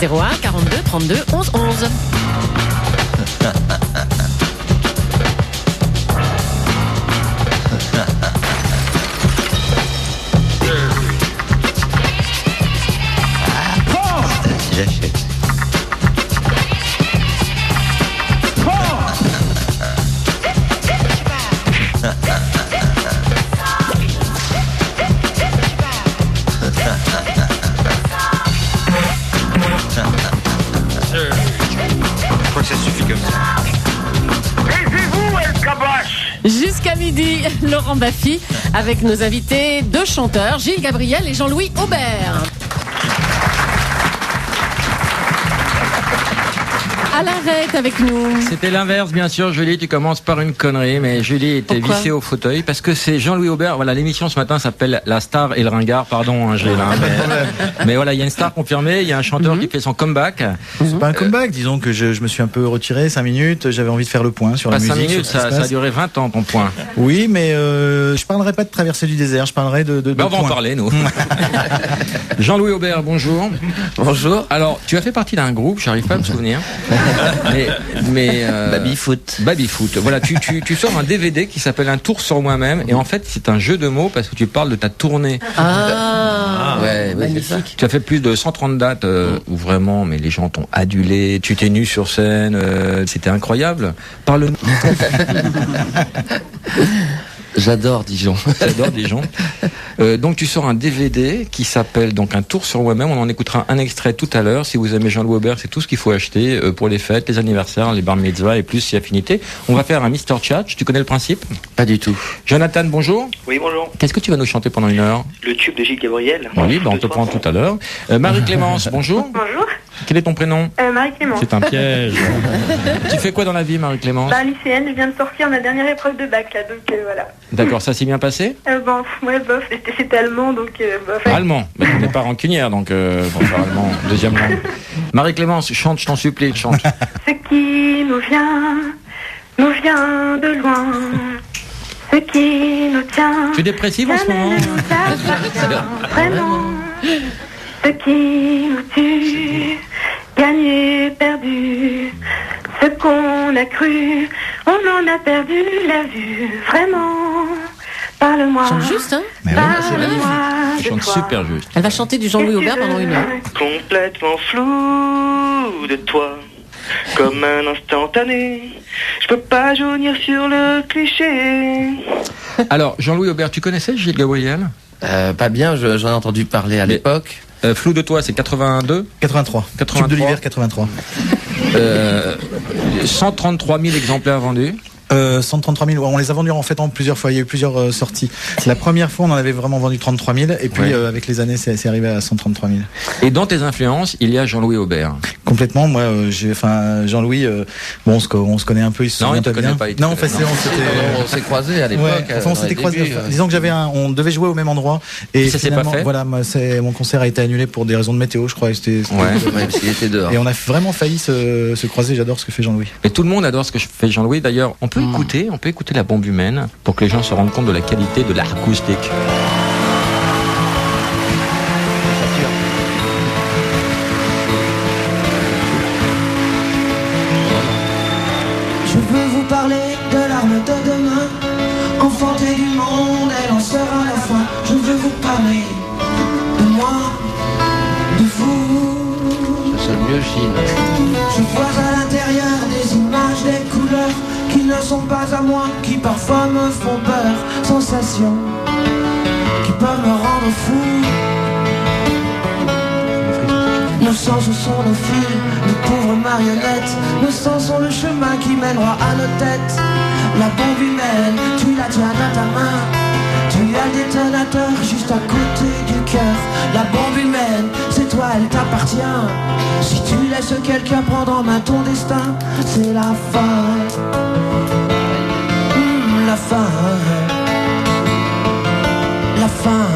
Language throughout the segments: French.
01 42 32 11 11. J'achète. Je crois que ça suffit comme ça. Taisez-vous, El Kabash! Jusqu'à midi, Laurent Baffy avec nos invités, deux chanteurs, Gilles Gabriel et Jean-Louis Aubert. Alain Ray est avec nous. C'était l'inverse, bien sûr. Julie, tu commences par une connerie, mais Julie était Pourquoi vissée au fauteuil parce que c'est Jean-Louis Aubert. Voilà, l'émission ce matin s'appelle La Star et le Ringard. Pardon, Gilles. Mais voilà, il y a une star confirmée, il y a un chanteur qui fait son comeback. C'est pas un comeback, disons que je me suis un peu retiré 5 minutes, j'avais envie de faire le point sur la Pas musique. 5 minutes, sur ce qui se ça a passe. duré 20 ans ton point. Oui, mais je parlerai pas de traversée du désert, je parlerai de Ben, on va en points. parler, nous. Jean-Louis Aubert, bonjour. Bonjour. Alors, tu as fait partie d'un groupe, j'arrive pas à me souvenir. Mais Baby-foot. Baby-foot. Voilà, tu sors un DVD qui s'appelle Un tour sur moi-même. Et en fait, c'est un jeu de mots parce que tu parles de ta tournée. Ouais, c'est ça. Magnifique. Tu as fait plus de 130 dates où vraiment, mais les gens t'ont adulé. Tu t'es nu sur scène. C'était incroyable. Parle-nous. J'adore Dijon. J'adore Dijon. Donc tu sors un DVD qui s'appelle donc Un tour sur moi-même. On en écoutera un extrait tout à l'heure. Si vous aimez Jean-Louis Aubert, c'est tout ce qu'il faut acheter pour les fêtes, les anniversaires, les bar mitzvahs et plus si affinité. On va faire un Mr. Chat. Tu connais le principe? Pas du tout. Jonathan, bonjour. Oui, bonjour. Qu'est-ce que tu vas nous chanter pendant une heure? Le tube de Gilles Gabriel. Oui, on te prend tout à l'heure. Marie-Clémence, bonjour. Bonjour, Quel est ton prénom? Marie-Clémence. C'est un piège. Tu fais quoi dans la vie, Marie-Clémence? Lycéenne, je viens de sortir ma dernière épreuve de bac, là, donc voilà. D'accord, ça s'est bien passé? Bof, c'était allemand, donc bof. Allemand. Mais tu n'es pas rancunière, donc bon, faire allemand, deuxième langue. Marie-Clémence, chante, je t'en supplie, chante. Ce qui nous vient de loin. Ce qui nous tient. Tu es dépressive en ce moment? Vraiment. Ce qui nous tue, gagné, perdu. Ce qu'on a cru, on en a perdu la vue. Vraiment. Parle-moi. Chante juste, hein? Mais oui, Parle-moi Je de chante toi. super juste. Elle va chanter du Jean-Louis Aubert pendant une heure. Complètement flou de toi, comme un instantané. Je peux pas jaunir sur le cliché. Alors, Jean-Louis Aubert, tu connaissais Gilles Gabriel? Pas bien, j'en ai entendu parler à Mais- l'époque. Flou de toi, c'est 82. 83. 83. Tube de l'hiver 83. 133 000 exemplaires vendus. 133 000, on les a vendus en fait en plusieurs fois, il y a eu plusieurs sorties. La première fois on en avait vraiment vendu 33 000 et puis Ouais. Avec les années c'est arrivé à 133 000. Et dans tes influences, il y a Jean-Louis Aubert. Complètement, moi Jean-Louis, bon on se connaît un peu, il se Non, souvient il te connaît bien. pas, il te Non, connaît, non. c'était... On s'est croisés à l'époque. Ouais, enfin, on dans s'était les croisés. débuts, Disons que on devait jouer au même endroit et Ça s'est pas finalement, fait. voilà, mon concert a été annulé pour des raisons de météo, je crois. C'était- Ouais. Même s'il était dehors. Et on a vraiment failli se croiser. J'adore ce que fait Jean-Louis. Et tout le monde adore ce que fait Jean-Louis. D'ailleurs, on peut écouter la bombe humaine pour que les gens se rendent compte de la qualité de l'art acoustique. Je veux vous parler de l'arme de demain, enfantée du monde, elle en sera la fin. Je veux vous parler de moi, de vous. Ça sonne mieux, Gilles. Je vois à l'intérieur des images, des couleurs qui ne sont pas à moi, qui parfois me font peur. Sensations qui peuvent me rendre fou. Nos sens sont nos fils, nos pauvres marionnettes. Nos sens sont le chemin qui mènera à nos têtes. La bombe humaine, tu la tiens dans ta main. Tu as le détonateur juste à côté du cœur. La bombe humaine, c'est toi, elle t'appartient. Si tu laisses quelqu'un prendre en main ton destin, c'est la fin. La fin. La fin.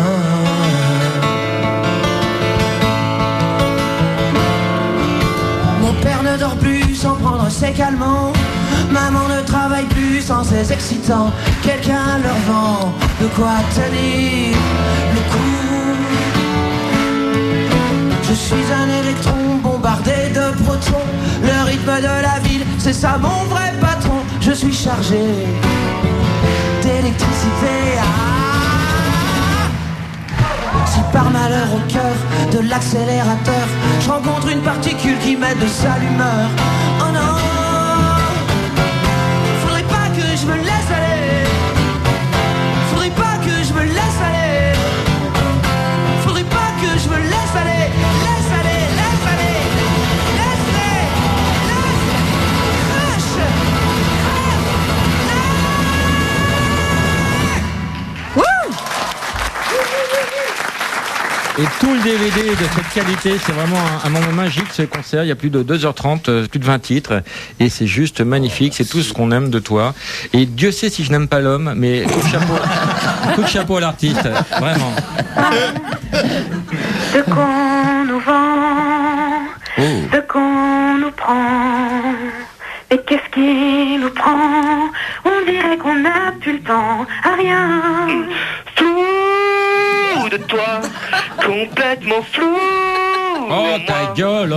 Mon père ne dort plus sans prendre ses calmants. Maman ne travaille plus sans ses excitants. Quelqu'un leur vend de quoi tenir le coup. Je suis un électron bombé bombardé de protons. Le rythme de la ville, c'est ça mon vrai patron. Je suis chargé d'électricité. Si par malheur au cœur de l'accélérateur je rencontre une particule qui m'aide de sale humeur, oh non, faudrait pas que je me laisse aller. Faudrait pas que je me laisse aller. Faudrait pas que je me laisse aller. Laisse aller, laisse aller. Laisse aller, laisse. Crash. Et tout le DVD de cette qualité, c'est vraiment un moment magique ce concert. Il y a plus de 2h30, plus de 20 titres. Et c'est juste magnifique. C'est tout ce qu'on aime de toi. Et Dieu sait si je n'aime pas l'homme, mais coup de chapeau à l'artiste. Vraiment. Ce qu'on nous vend, ce qu'on nous prend. Mais qu'est-ce qui nous prend? On dirait qu'on n'a plus le temps à rien. Flou de toi, complètement flou. Oh ta gueule.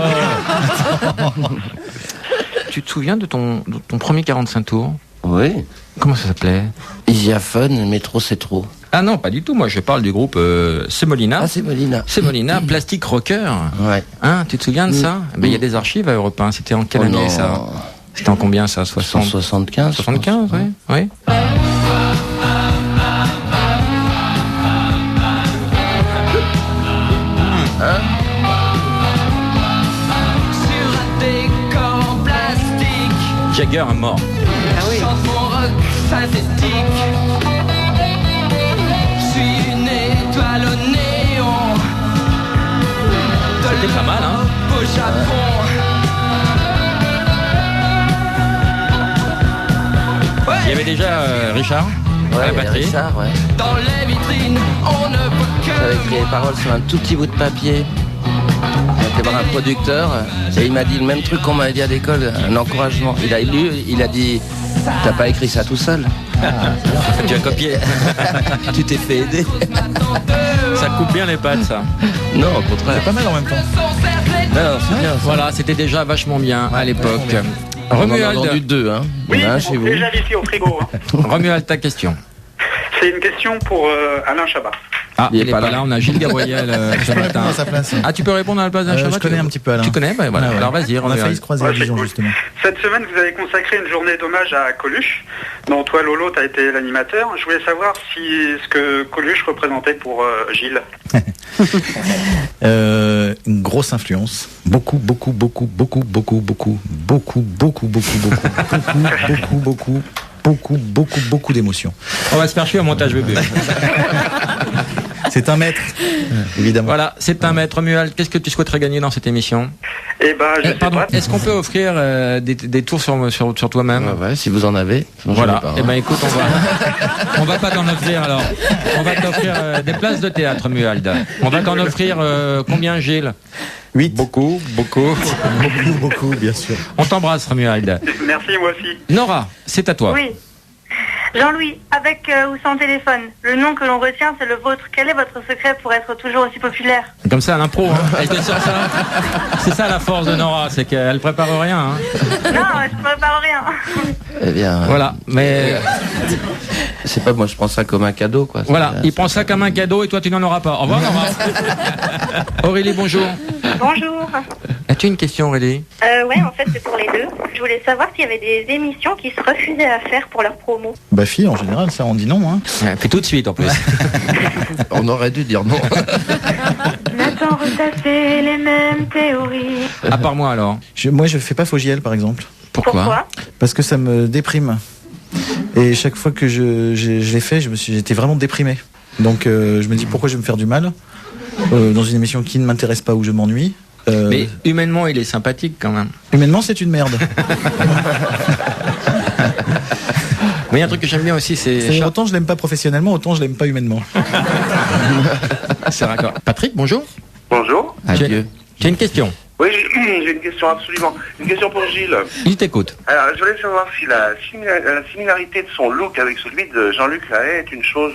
Tu te souviens de ton premier 45 tours? Oui. Comment ça s'appelait? Easyphone, métro c'est trop. Ah non, pas du tout. Moi, je parle du groupe Semolina. Ah, Semolina. Semolina, Plastic Rocker. Ouais. Hein, tu te souviens de ça? Ben, il y a des archives à Europe 1. C'était en quelle année, non. ça? C'était en combien, ça? 175. 75, oui. Oui. Sur un décor en plastique, Jagger est mort. chante mon rock synthétique. Je suis une étoile au néon. C'était pas mal, hein? Au Japon. Il y avait déjà Richard à la batterie. Richard, ouais. Dans les vitrines, on ne peut que J'avais écrit les paroles sur un tout petit bout de papier. J'ai été voir un producteur et il m'a dit le même truc qu'on m'avait dit à l'école, un encouragement. Il a lu, il a dit t'as pas écrit ça tout seul. Tu as copié. Tu t'es fait aider. Ça coupe bien les pattes, ça. Non, au contraire. Pas mal en même temps. Non, c'est bien. Voilà, c'était déjà vachement bien à l'époque. On en a vendu Romuald, 2, hein. Oui, Il y en a un chez vous. déjà ici au frigo. Hein. Romuald, ta question. C'est une question pour Alain Chabat. Ah, Il est il est pas pas là. là, on a Gilles Gabriel ce matin. à sa place. Ah, tu peux répondre à la place d'un Chabat? Je connais un petit peu Alain. Tu connais? Bah, voilà. Ouais, ouais. Alors vas-y, On a Romuald. failli se croiser à Ouais, c'est Dijon, cool. justement. Cette semaine, vous avez consacré une journée d'hommage à Coluche, dont toi, Lolo, tu as été l'animateur. Je voulais savoir si ce que Coluche représentait pour Gilles. Une grosse influence. Beaucoup, beaucoup, beaucoup, beaucoup, beaucoup, beaucoup, beaucoup, beaucoup, beaucoup, beaucoup, beaucoup, beaucoup d'émotions. On va se faire chier au montage bébé. C'est un maître, évidemment. Voilà, c'est un maître. Romuald, qu'est-ce que tu souhaiterais gagner dans cette émission? Eh ben, je sais Pardon, pas. est-ce qu'on peut offrir des tours sur toi-même? Ouais, si vous en avez. Sinon, j'en ai Voilà. pas, hein. Eh ben écoute, on va pas t'en offrir alors. On va t'offrir des places de théâtre, Romuald. On va t'en offrir combien, Gilles? 8. Beaucoup, beaucoup. Beaucoup, beaucoup, bien sûr. On t'embrasse, Romuald. Merci, moi aussi. Nora, c'est à toi. Oui. Jean-Louis, avec ou sans téléphone, le nom que l'on retient, c'est le vôtre. Quel est votre secret pour être toujours aussi populaire? Comme ça, à l'impro, hein. Elle te sort ça. C'est ça la force de Nora, c'est qu'elle prépare rien. Hein. Non, je ne prépare rien. Eh bien, Voilà, mais c'est pas moi, je prends ça comme un cadeau, quoi. voilà, C'est- il prend ça comme un cadeau et toi tu n'en auras pas. Au revoir, Nora. Aurélie, bonjour. Bonjour. As-tu une question, Aurélie? Ouais, en fait, c'est pour les deux. Je voulais savoir s'il y avait des émissions qui se refusaient à faire pour leur promo. Bah, fille, en général, ça, on dit non, hein. Fais tout de suite en plus. On aurait dû dire non. Nathan retassait les mêmes théories. À part moi alors. Moi, je fais pas Fogiel, par exemple. Pourquoi? Parce que ça me déprime. Et chaque fois que je l'ai fait, j'étais vraiment déprimé. Donc, je me dis pourquoi je vais me faire du mal dans une émission qui ne m'intéresse pas, où je m'ennuie. Mais humainement, il est sympathique quand même. Humainement, c'est une merde. Mais il y a un truc que j'aime bien aussi, c'est Autant je l'aime pas professionnellement, autant je l'aime pas humainement. C'est raccord. Patrick, bonjour. Bonjour. Adieu. Tu as une question? Oui, j'ai une question absolument. Une question pour Gilles. Il t'écoute. Alors, je voulais savoir si la similarité de son look avec celui de Jean-Luc Lahaye est une chose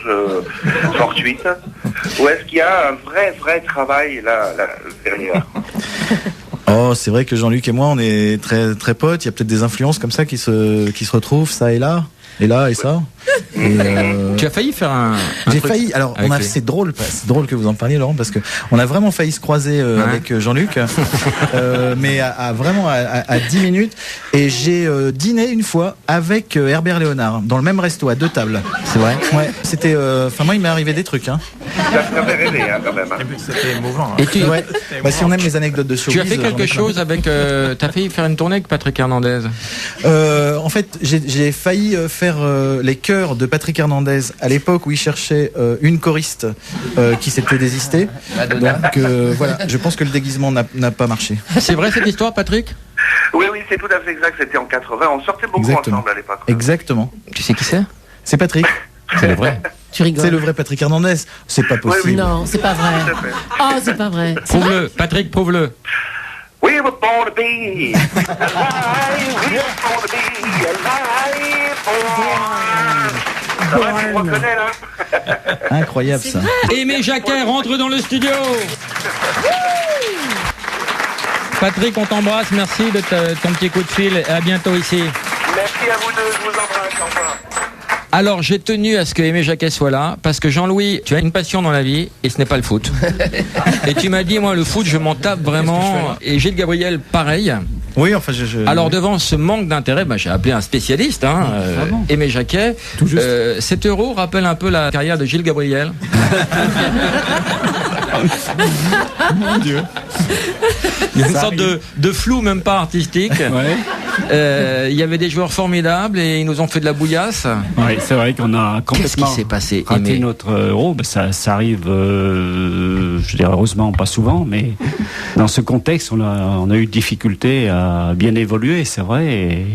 fortuite, ou est-ce qu'il y a un vrai travail là derrière? Oh, c'est vrai que Jean-Luc et moi, on est très très potes. Il y a peut-être des influences comme ça qui se retrouvent, ça et là et ça. Et Tu as failli faire un j'ai truc failli. Alors, avec lui. c'est drôle que vous en parliez, Laurent, parce que on a vraiment failli se croiser avec Jean-Luc, mais vraiment à 10 minutes. Et j'ai dîné une fois avec Herbert Léonard dans le même resto à 2 tables. C'est vrai. Ouais, c'était. Enfin, moi, il m'est arrivé des trucs. Hein. Ça fait rêver, quand même. C'était émouvant. Et tu, Ouais. Bah, si on aime les anecdotes de showbiz. tu as fait quelque chose avec. T'as failli faire une tournée avec Patrick Hernandez. En fait, j'ai failli faire les chœurs de Patrick Hernandez à l'époque où il cherchait une choriste qui s'était désistée. Donc voilà, je pense que le déguisement n'a pas marché. C'est vrai cette histoire, Patrick? Oui, c'est tout à fait exact. C'était en 80. On sortait beaucoup Exactement. ensemble à l'époque. Exactement. Tu sais qui c'est? C'est Patrick. C'est le vrai. Tu rigoles. C'est le vrai Patrick Hernandez. C'est pas possible. Non, c'est pas vrai. Tout à fait. Oh, c'est pas vrai. C'est vrai. Prouve-le, Patrick, prouve-le. We were born to be alive. We were born to be alive. Ça va, tu me reconnais, là? Incroyable ça. Aimé Jacquet rentre dans le studio. Patrick, on t'embrasse. Merci de ton petit coup de fil. À bientôt ici. Merci à vous deux. Je vous embrasse. Au revoir. Alors, j'ai tenu à ce que Aimé Jacquet soit là, parce que Jean-Louis, tu as une passion dans la vie, et ce n'est pas le foot. Et tu m'as dit, moi, le foot, je m'en tape vraiment. Et Gilles Gabriel, pareil. Oui, enfin, Alors, devant ce manque d'intérêt, j'ai appelé un spécialiste, Aimé Jacquet. 7 € rappelle un peu la carrière de Gilles Gabriel. Mon Dieu. Il y a une sorte de flou, même pas artistique. Il y avait des joueurs formidables et ils nous ont fait de la bouillasse. Oui, c'est vrai qu'on a complètement Qu'est-ce qui s'est passé, raté Aimé? notre euro. Ça arrive, je dirais heureusement pas souvent, mais dans ce contexte, on a eu difficulté à bien évoluer, c'est vrai. Et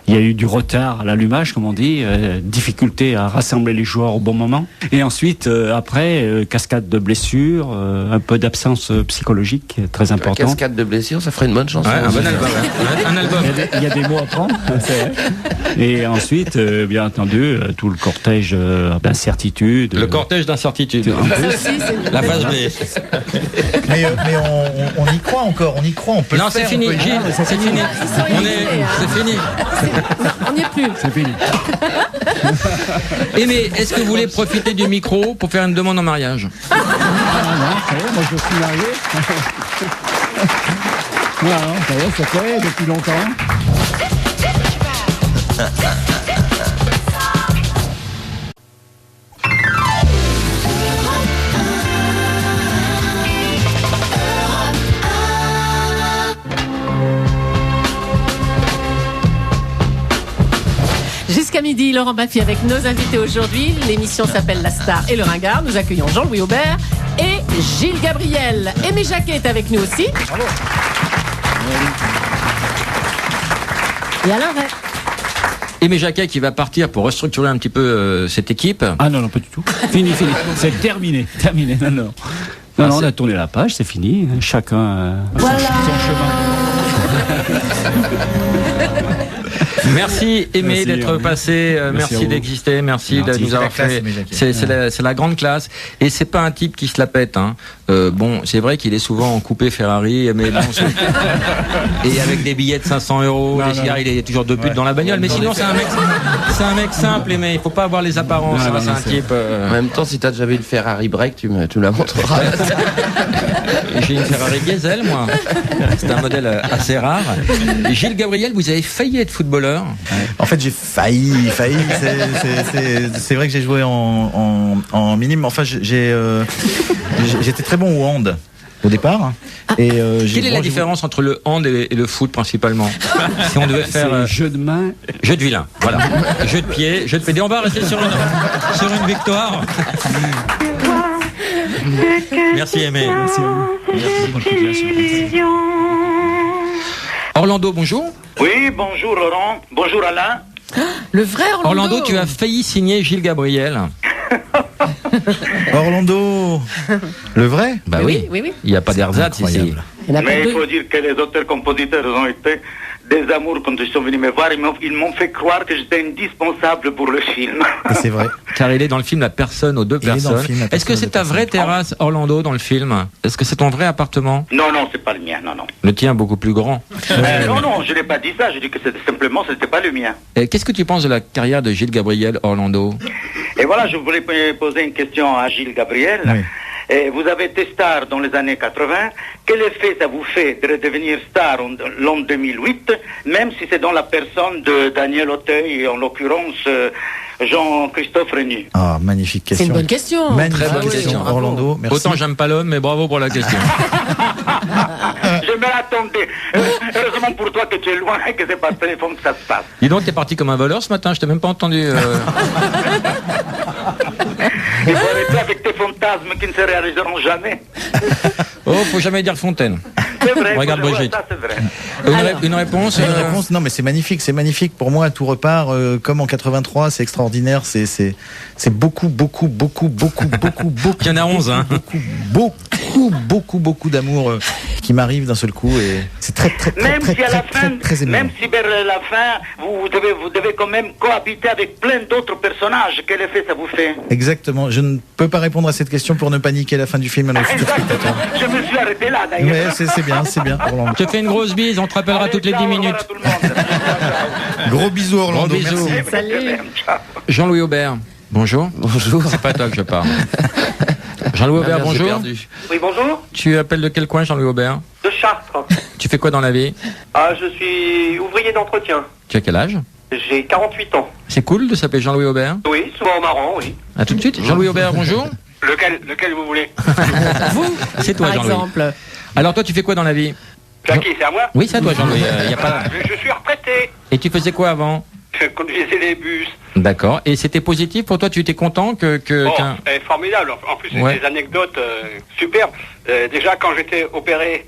il y a eu du retard à l'allumage, comme on dit, difficulté à rassembler les joueurs au bon moment. Et ensuite, après, cascade de blessures, un peu d'absence psychologique très importante. Cascade de blessures, ça ferait une bonne chanson. Ouais, un bon album. Un album. Il y a des mots à prendre, c'est vrai. Et ensuite, bien entendu, tout le cortège d'incertitude. Le cortège d'incertitude. La phase B. Mais on y croit encore, on y croit, on peut Non, le faire. c'est fini, on peut y Gilles, croire. c'est fini. C'est fini. On n'y est plus. C'est fini. Aimé, est-ce que vous voulez profiter du micro pour faire une demande en mariage? Non, ça y est, moi je suis marié. Voilà, ça y est, ça fait depuis longtemps. Jusqu'à midi, Laurent Baffy avec nos invités aujourd'hui. L'émission s'appelle La Star et le Ringard. Nous accueillons Jean-Louis Aubert et Gilles Gabriel. Aimé Jacquet est avec nous aussi. Bravo. Et Alain Ray. Aimé Jacquet qui va partir pour restructurer un petit peu cette équipe. Ah non, pas du tout. Fini. C'est terminé. Non, on a tourné la page, c'est fini. Chacun son chemin. Merci Aimé Merci, d'être Aimé. passé, Merci à merci vous. d'exister, merci de Merci. nous avoir C'est la classe, fait. Aimé Jacquet. C'est la grande classe et c'est pas un type qui se la pète. Bon, c'est vrai qu'il est souvent en coupé Ferrari, mais bon, et avec des billets de 500 €, des cigares, il est toujours deux buts dans la bagnole. Mais sinon, c'est un mec simple, Aimé. Il faut pas avoir les apparences. Non, C'est un c'est- type. En même temps, si t'as déjà vu le Ferrari Break, tu me la montreras. J'ai une Ferrari Diesel, moi. C'est un modèle assez rare. Et Gilles Gabriel, vous avez failli être footballeur. En fait, j'ai failli. C'est vrai que j'ai joué en minime. Enfin, j'étais très bon au hand au départ. Et Quelle est la différence entre le hand et le foot principalement? Si on devait faire C'est jeu de main. jeu de vilain, voilà. Jeu de pied, jeu de pédé. On va rester sur une victoire. Merci Aimé. Merci à vous. Merci pour l'application. Orlando, bonjour. Oui, bonjour Laurent, bonjour Alain. Le vrai Orlando. Orlando, tu as failli signer Gilles Gabriel. Orlando, le vrai? Bah Oui. Il n'y a pas d'ersatz ici. Incroyable. Il y en a pas Mais il deux. faut dire que les auteurs-compositeurs ont été des amours, quand ils sont venus me voir, ils m'ont fait croire que j'étais indispensable pour le film. Et c'est vrai. Car il est dans le film La personne aux deux Il est dans le personnes. film, La Est-ce que personne c'est aux deux ta vraie terrasse, Orlando, dans le film? Est-ce que c'est ton vrai appartement? Non, non, c'est pas le mien, non, non. Le tien, beaucoup plus grand. Non, non, je n'ai pas dit ça, j'ai dit que c'était simplement, ce n'était pas le mien. Et qu'est-ce que tu penses de la carrière de Gilles Gabriel, Orlando? Et voilà, je voulais poser une question à Gilles Gabriel. Oui. Et vous avez été star dans les années 80. Quel effet ça vous fait de redevenir star en l'an 2008, même si c'est dans la personne de Daniel Auteuil, et en l'occurrence Jean-Christophe Régnier? Ah, magnifique question. C'est une bonne question. Magnifique Très bonne question, question. Orlando. Merci. Autant j'aime pas l'homme, mais bravo pour la question. Je me l'attendais. Heureusement pour toi que tu es loin et que c'est par téléphone que ça se passe. Dis donc, t'es parti comme un voleur ce matin, je t'ai même pas entendu. Il faut arrêter avec tes fantasmes qui ne se réaliseront jamais. Oh, faut jamais dire Fontaine. C'est vrai. Regarde Brigitte. Ça, c'est vrai. Une réponse Une réponse, non mais c'est magnifique pour moi, tout repart comme en 83, c'est extraordinaire, c'est beaucoup Il y en a 11 hein. beaucoup d'amour qui m'arrive d'un seul coup et c'est très Même si à la fin, très émouvant. même si vers la fin, vous devez quand même cohabiter avec plein d'autres personnages, quel effet ça vous fait? Exactement, je ne peux pas répondre à cette question pour ne pas niquer la fin du film à nos futurs spectateurs. Je me suis arrêté là d'ailleurs. Ouais, c'est bien Orlando. Je te fais une grosse bise, on te rappellera toutes les 10 minutes. Gros bisous Orlando, Gros bisous. merci. Salut. Jean-Louis Aubert, bonjour. Bonjour. C'est pas toi que je parle. Jean-Louis Aubert, Ah, merde, j'ai bonjour. perdu. Oui, bonjour. Tu appelles de quel coin, Jean-Louis Aubert? De Chartres. Tu fais quoi dans la vie? Ah, je suis ouvrier d'entretien. Tu as quel âge? J'ai 48 ans. C'est cool de s'appeler Jean-Louis Aubert. Oui, souvent marrant, oui. À tout de suite. Jean-Louis Aubert, bonjour. Lequel vous voulez? Vous, C'est toi, par Jean-Louis. exemple. Alors toi, tu fais quoi dans la vie? Jackie, c'est à moi? Oui, c'est à toi, Jean-Louis. Y a pas... Je suis retraité. Et tu faisais quoi avant? Je conduisais les bus. D'accord. Et c'était positif pour toi? Tu étais content que Oh, qu'un- formidable. En plus, Ouais. des anecdotes superbes. Déjà, quand j'étais opéré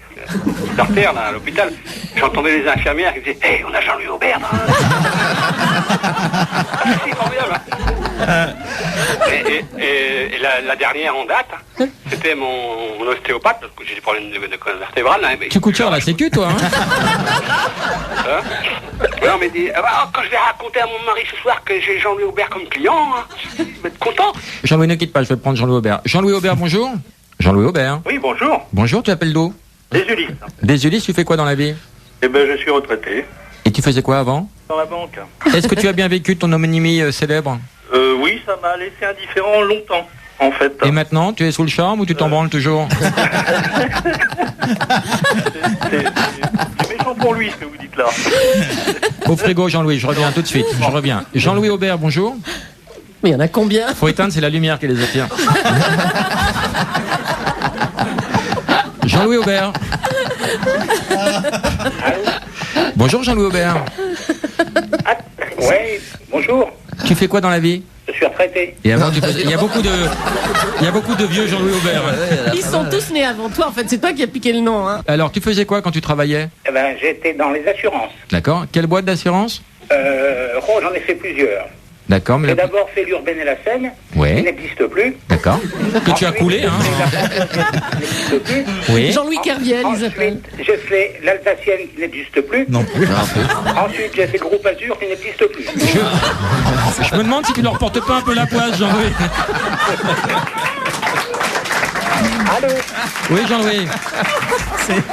d'artère là, à l'hôpital, j'entendais les infirmières qui disaient « Hey, on a Jean-Louis Aubert dans la... » C'est formidable. Hein. Et la dernière en date, c'était mon ostéopathe, parce que j'ai des problèmes de colonne vertébrale. Hein, mais- Tu coûtes cher à la sécu, toi, hein? Hein? Non, mais quand je vais raconter à mon mari ce soir que j'ai Jean-Louis Aubert comme client, hein, il va être content. Jean-Louis, ne quitte pas, je vais prendre Jean-Louis Aubert. Jean-Louis Aubert, bonjour. Jean-Louis Aubert. Oui, bonjour. Bonjour, tu appelles d'où? Des Ulysses. Des Ulysses, tu fais quoi dans la vie? Eh ben, je suis retraité. Et tu faisais quoi avant? Dans la banque. Est-ce que tu as bien vécu ton homonymie célèbre? Oui, ça m'a laissé indifférent longtemps, en fait. Et maintenant, tu es sous le charme ou tu t'en branles toujours? C'est méchant pour lui, ce que vous dites là. Au frigo, Jean-Louis, je reviens tout de suite. Je reviens. Jean-Louis Aubert, bonjour. Mais il y en a combien? Faut éteindre, c'est la lumière qui les attire. Jean-Louis Aubert. Bonjour Jean-Louis Aubert. Oui, bonjour. Tu fais quoi dans la vie? Je suis retraité. Et avant, il y a beaucoup de vieux Jean-Louis Aubert. Ils sont tous nés avant toi, en fait. C'est toi qui as piqué le nom. Hein. Alors, tu faisais quoi quand tu travaillais? Eh ben, j'étais dans les assurances. D'accord. Quelle boîte d'assurance? J'en ai fait plusieurs. D'accord, mais J'ai la... d'abord fait l'Urbaine et la Seine, Ouais. qui n'existe plus. D'accord. Que tu as Ensuite, coulé, j'ai hein? fait la Française, qui n'existe plus. Oui. Jean-Louis Kerviel, ils appellent. Ensuite, j'ai fait l'Alsacienne, qui n'existe plus. Non plus. Ensuite, j'ai fait le Groupe Azur, qui n'existe plus. Je me demande si tu leur portes pas un peu la poisse, Jean-Louis. Allô? Oui, Jean-Louis.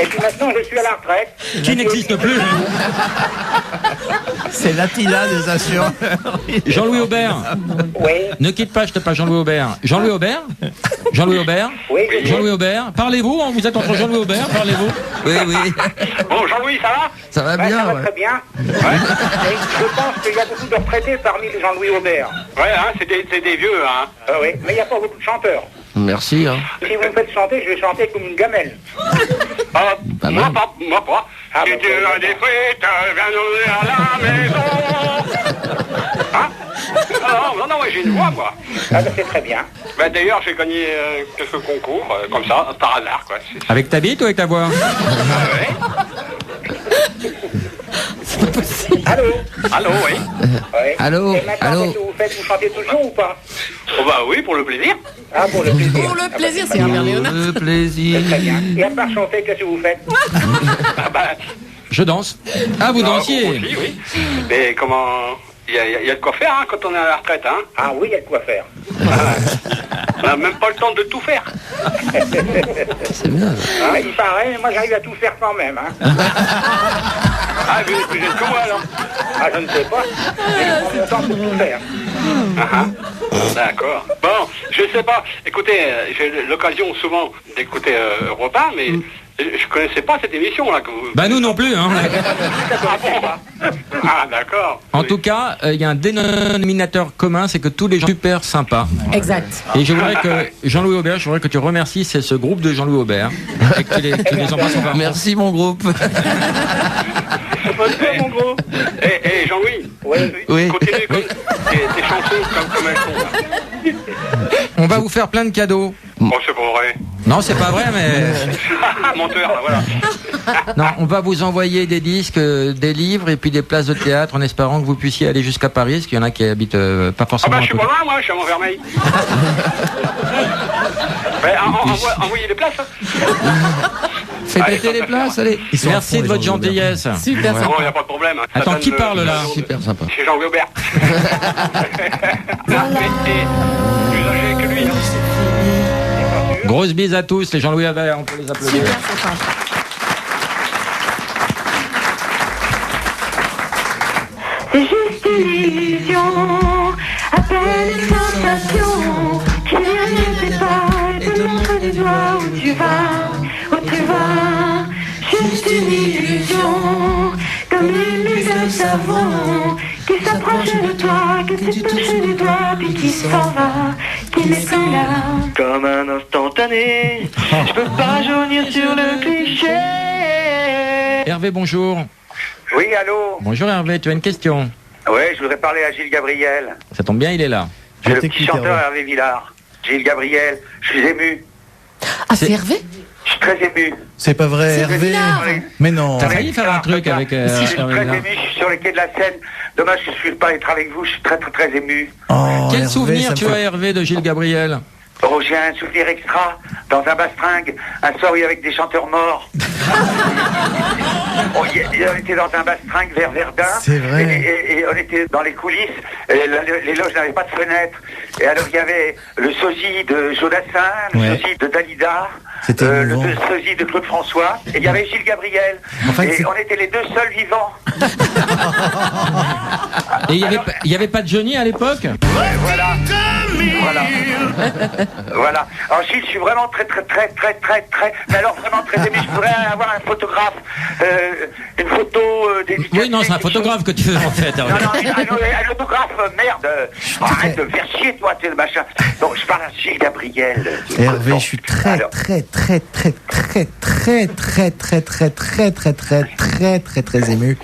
Et puis maintenant, je suis à la retraite. Qui n'existe plus. C'est l'Attila des assureurs. Jean-Louis Aubert. Oui. Ne quitte pas, je te passe Jean-Louis Aubert. Jean-Louis Aubert? Jean-Louis Aubert? Oui, Jean-Louis Aubert? Parlez-vous, hein, vous êtes entre Jean-Louis Aubert, parlez-vous? Oui, oui. Bon, Jean-Louis, ça va? Ça va Ouais, bien, ça va ouais. très bien. Et je pense qu'il y a beaucoup de retraités parmi les Jean-Louis Aubert. Ouais, hein, c'est des vieux, hein. Oui, mais il n'y a pas beaucoup de chanteurs. Merci, hein. Si vous me faites chanter, je vais chanter comme une gamelle. Pas moi mal. pas, moi pas. Ah, Si bah, tu as des frites, viens nous à la maison. Hein? Non, ouais, j'ai une voix, moi. Ah, bah, c'est très bien. Bah, d'ailleurs, j'ai gagné quelques concours, comme ça, par hasard, quoi. Avec ta bite ou avec ta voix? Allô? Allô, oui. Oui. Allô? Et maintenant, Allô? qu'est-ce que vous faites? Vous chantez toujours ou pas? Oh, bah oui, pour le plaisir. Ah, pour le plaisir. Pour le plaisir, c'est Herbert Léonard. Le plaisir. Très bien. Et à part chanter, qu'est-ce que vous faites? Ah bah, Je danse. Ah, vous dansiez? Aussi, oui. Mais comment... Il y a de quoi faire hein, quand on est à la retraite. Hein. Ah oui, il y a de quoi faire. On n'a même pas le temps de tout faire. C'est bien. Ah, il paraît, moi j'arrive à tout faire quand même. Hein. Ah, vous êtes plus jeune que moi, alors. Ah, je ne sais pas. Mais je prends mon temps pour tout faire. D'accord. Bon, je sais pas. Écoutez, j'ai l'occasion souvent d'écouter Europe 1, mais je connaissais pas cette émission là que vous... Bah nous non plus, hein. Ah, d'accord. En tout cas, il y a un dénominateur commun, c'est que tous les gens sont super sympas. Exact. Et je voudrais que Jean-Louis Aubert, je voudrais que tu remercies ce groupe de Jean-Louis Aubert et que tu les embrasses encore. Merci mon groupe. C'est pas toi, mon gros. Eh, Jean-Louis. Oui. Continue tes chansons comme elles sont. Là. On va vous faire plein de cadeaux. Bon, c'est pas vrai. Non, c'est pas vrai, mais... Menteur, là, voilà. Non, on va vous envoyer des disques, des livres et puis des places de théâtre en espérant que vous puissiez aller jusqu'à Paris, parce qu'il y en a qui habitent pas forcément... Ah bah je suis pas loin, moi, je suis à Montfermeil. Envoyez les places. Hein. Faites péter les places, allez. Merci de votre gentillesse. Super Bon, sympa. il n'y a pas de problème. Attends, qui parle là? Super sympa. C'est Jean-Louis Aubert. Plus âgé que lui. Hein. Grosse bise à tous, les Jean-Louis Aubert, on peut les applaudir. Super sympa. C'est juste une illusion, à peine une sensation. Qui ne sais pas et te montre du doigt où tu vas. Juste une illusion, comme une bulle de savon qui s'approche de toi, que tu touches du doigt, puis qui s'en va, qui n'est plus là. Comme un instantané, je peux pas jaunir sur le cliché. Hervé, bonjour. Oui, allô. Bonjour Hervé, tu as une question? Oui, je voudrais parler à Gilles Gabriel. Ça tombe bien, il est là. C'est le petit chanteur Hervé Villard. Gilles Gabriel, je suis ému. Ah, c'est Hervé? Je suis très ému. C'est pas vrai, C'est Hervé. Villard. Mais non. T'as failli faire un truc avec Je suis Hervé très Villard. ému, je suis sur les quais de la Seine. Dommage que je ne puisse pas être avec vous, je suis très très très ému. Oh, Quel Hervé, souvenir ça me tu fait- as, Hervé, de Gilles Gabriel? Oh, j'ai un souvenir extra dans un bastringue, un soir avec des chanteurs morts. On était dans un bastringue vers Verdun. C'est vrai. Et on était dans les coulisses. Et les loges n'avaient pas de fenêtre. Et alors il y avait le sosie de Jodassin, le Ouais. sosie de Dalida, C'était le émouvant. sosie de Claude François. Et il y avait Gilles Gabriel. En fait, et c'est- on était les deux seuls vivants. Et il y avait pas de Johnny à l'époque? Voilà. Voilà. Voilà. Alors Gilles, je suis vraiment très, mais alors vraiment très ému. Je voudrais avoir un photographe, une photo dédicacée. Oui, non, c'est un photographe que tu veux en fait, Hervé. Non, un autographe, merde. Arrête de faire chier, toi, tu sais, le machin. Donc, je parle à Gilles Gabriel. Hervé, je suis très ému.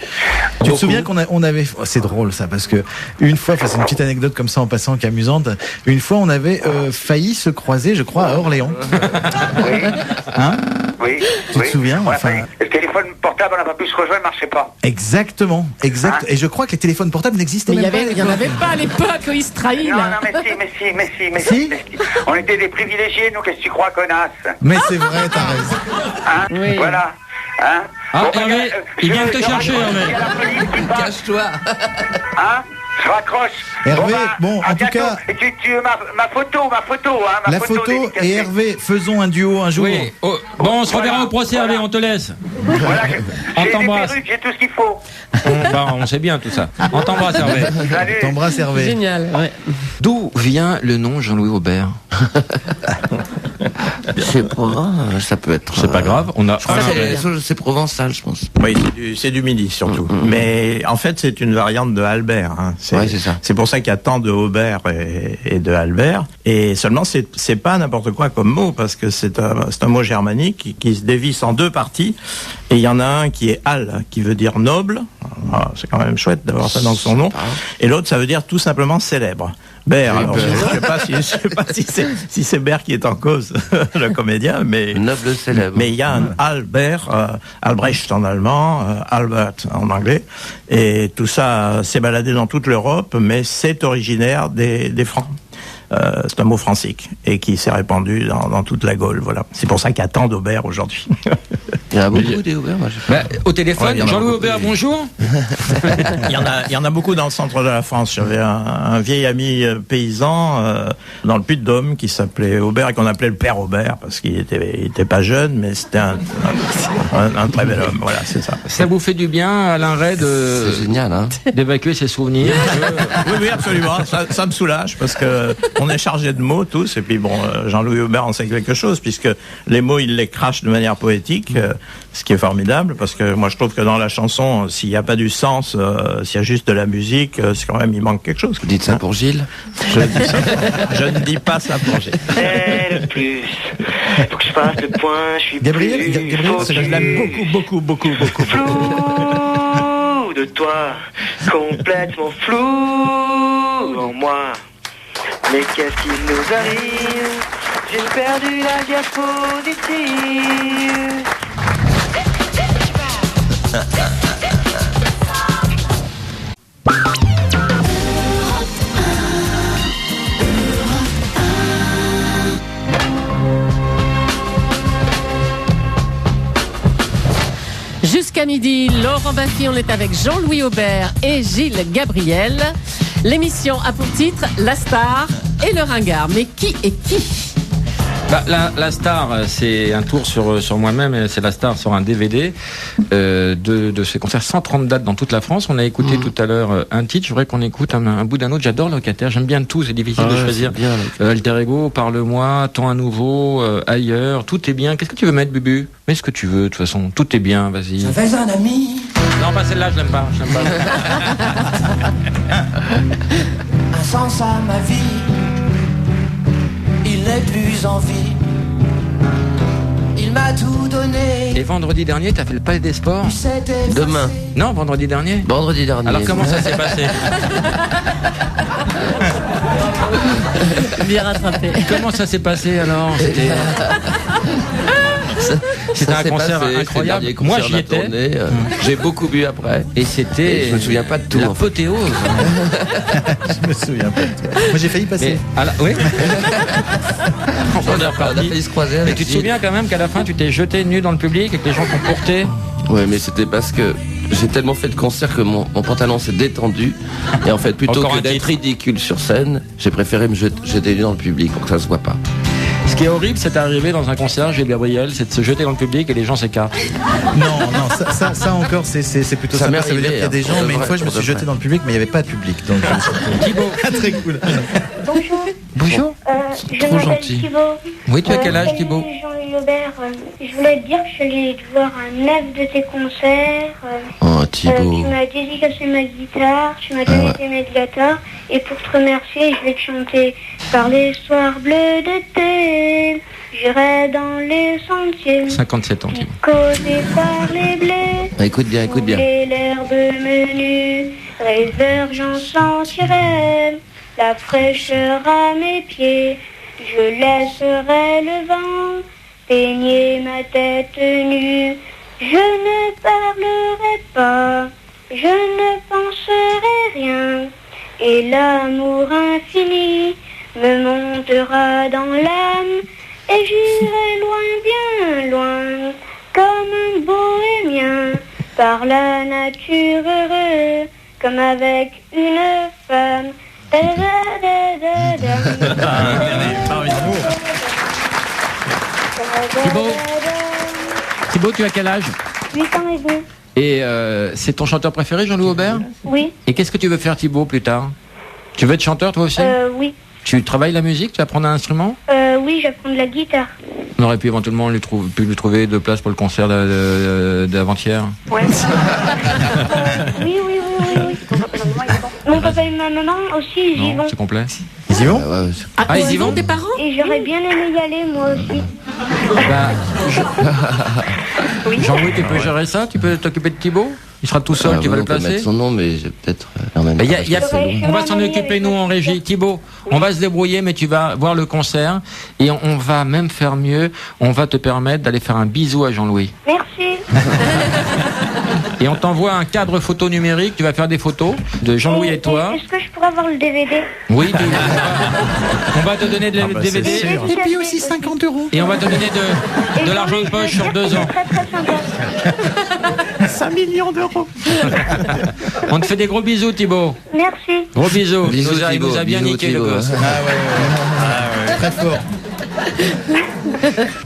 Tu te souviens qu'on avait, oh, c'est drôle ça, parce que une fois, enfin c'est une petite anecdote comme ça en passant qui est amusante. Une fois, on avait failli se croiser, je crois, à Orléans. Oui. Hein? Oui. Tu te souviens, On a enfin- failli- Le téléphone portable, on n'a pas pu se rejoindre, il marchait pas. Exactement, exact. Hein? Et je crois que les téléphones portables n'existaient Mais même pas. il y en avait pas à l'époque, il se trahit Non, là. non, mais si. Si? On était des privilégiés, nous, qu'est-ce que tu crois, connasse? Mais c'est vrai, t'as raison. Hein? Oui. Voilà. Hein? Ah, Bon, Hervé, regarde, il vient je- te je chercher, raccroche, Hervé. il y a la police qui passe. Cache-toi. Hein? Je raccroche. Hervé, bah, bon, à en tout bientôt. cas- Et tu veux ma photo, hein, ma La photo dédicacée. et Hervé, faisons un duo un jour. Oui. Oh, bon, on se reverra au procès, Hervé, on te laisse. Voilà, On j'ai des t'embrasse. perruques, j'ai tout ce qu'il faut. On sait bien tout ça. On t'embrasse, Hervé. Salut. T'embrasses Hervé. Génial, ouais. D'où vient le nom Jean-Louis Aubert? C'est pas, ça peut être. C'est pas grave, on a. C'est provençal, je pense. Oui, c'est du Midi surtout. Mais en fait, c'est une variante de Albert. Hein. Ouais, c'est ça. C'est pour ça qu'il y a tant de Aubert et de Albert. Et seulement, c'est pas n'importe quoi comme mot, parce que c'est un mot germanique qui se dévisse en deux parties. Et il y en a un qui est Al, qui veut dire noble. Ah, c'est quand même chouette d'avoir ça dans son nom. Et l'autre, ça veut dire tout simplement célèbre. Ber, alors je sais pas si c'est Ber qui est en cause, le comédien, mais Noble célèbre. mais il y a un Albert, Albrecht en allemand, Albert en anglais, et tout ça s'est baladé dans toute l'Europe, mais c'est originaire des Francs. c'est un mot francique et qui s'est répandu dans toute la Gaule. Voilà. C'est pour ça qu'il y a tant d'Aubert aujourd'hui. Il y en a beaucoup des Aubert. Au téléphone, ouais, Jean-Louis Aubert, bonjour. Il y en a beaucoup dans le centre de la France. J'avais un vieil ami paysan dans le Puy-de-Dôme qui s'appelait Aubert et qu'on appelait le père Aubert parce qu'il était pas jeune, mais c'était un très bel homme. Voilà, c'est ça. Ça vous fait du bien, Alain Ray, C'est génial, hein. d'évacuer ses souvenirs? Oui, absolument. Ça me soulage parce que on est chargé de mots tous. Et puis bon, Jean-Louis Aubert en sait quelque chose puisque les mots, il les crache de manière poétique, ce qui est formidable parce que moi je trouve que dans la chanson, s'il n'y a pas du sens, s'il y a juste de la musique, c'est quand même, il manque quelque chose. Vous dites ça pour Gilles? Je ne dis pas ça pour Gilles. Le plus, faut que je fasse le point, je suis Gabriel, Je l'aime beaucoup. flou de toi, complètement flou en moi. Mais qu'est-ce qui nous arrive? J'ai perdu la diapositive. Jusqu'à midi, Laurent Baffy, on est avec Jean-Louis Aubert et Gilles Gabriel. L'émission a pour titre La Star et le Ringard. Mais qui est qui? La Star, c'est un tour sur moi-même, c'est La Star sur un DVD de ces concerts, 130 dates dans toute la France. On a écouté tout à l'heure un titre, je voudrais qu'on écoute un bout d'un autre. J'adore Locataire, j'aime bien tout, c'est difficile de choisir. Alter Ego, Parle-moi, Temps à nouveau, Ailleurs, tout est bien. Qu'est-ce que tu veux mettre, Bubu? Mets ce que tu veux, de toute façon, tout est bien, vas-y. J'avais un ami. Non, pas celle-là, je l'aime pas. Un sens à ma vie. Il n'est plus en vie. Il m'a tout donné. Et vendredi dernier, t'as fait le Palais des Sports? Demain. Non, vendredi dernier. Vendredi dernier. Alors comment ça s'est passé? Bien rattrapé. Comment ça s'est passé alors? C'était un concert incroyable. Moi j'y étais. J'ai beaucoup bu après. Et c'était. Je me souviens pas de tout. L'apothéose. Je me souviens pas de tout. Moi j'ai failli passer. Oui. On a failli se croiser avec. Mais tu te souviens quand même qu'à la fin tu t'es jeté nu dans le public et que les gens t'ont porté? Ouais, mais c'était parce que j'ai tellement fait de concerts que mon pantalon s'est détendu. Et en fait, plutôt que d'être ridicule sur scène, j'ai préféré me jeter nu dans le public pour que ça se voit pas. Ce qui est horrible, c'est d'arriver dans un concert, Gilles Gabriel, c'est de se jeter dans le public et les gens s'écartent. Non, ça encore, c'est plutôt ça sympa. Ça veut dire qu'il y a des gens, mais une fois, je me suis jeté dans le public, mais il n'y avait pas de public. Donc, Thibaut. Très cool. Bonjour. Bonjour. Je Trop m'appelle gentil. Thibaut. Oui, tu as quel âge, Thibaut? Jean-Louis Aubert. Je voulais te dire que je suis allée te voir un 9 de tes concerts. Oh, Thibaut. Tu m'as dédicacé ma guitare, tu m'as donné tes Mediators. Et pour te remercier, je vais te chanter par les soirs bleus d'été. J'irai dans les sentiers. 57 ans, Thibaut. Causé par les blés. Écoute bien. Et l'herbe menue. Rêveur, j'en sentirai la fraîcheur à mes pieds. Je laisserai le vent peigner ma tête nue. Je ne parlerai pas, je ne penserai rien. Et l'amour infini me montera dans l'âme. Et j'irai loin, bien loin, comme un bohémien, par la nature heureux, comme avec une femme. Thibaut, tu as quel âge? 8 ans et demi. Et c'est ton chanteur préféré, Jean-Louis Aubert? Oui. Et qu'est-ce que tu veux faire, Thibaut, plus tard? Tu veux être chanteur, toi aussi? Oui. Tu travailles la musique? Tu vas prendre un instrument? Oui, j'apprends de la guitare. On aurait pu éventuellement lui trouver 2 places pour le concert d'avant-hier. Ouais. Oui. Mon papa et ma maman aussi, ils y vont. C'est complet. Ils y vont? Ah, ils y vont, tes parents? Et j'aurais bien aimé y aller, moi aussi. Jean-Louis, tu peux gérer ça? Tu peux t'occuper de Thibaut? Il sera tout seul, tu vas le placer? Mettre son nom, mais j'ai peut-être. On va s'en occuper, nous, en régie. Thibaut, on va se débrouiller, mais tu vas voir le concert. Et on va même faire mieux. On va te permettre d'aller faire un bisou à Jean-Louis. Merci. Et on t'envoie un cadre photo numérique. Tu vas faire des photos de Jean-Louis et toi. Est-ce que je pourrais avoir le DVD? Oui, on va te donner le DVD. Et puis aussi 50 €. Et on va te donner de l'argent de poche sur 2 ans. Très très sympa. 5 millions d'euros. On te fait des gros bisous, Thibaut. Merci. Gros bisous. Bisous, Il nous a bien bisous, niqué, Thibaut. le gosse. Très fort.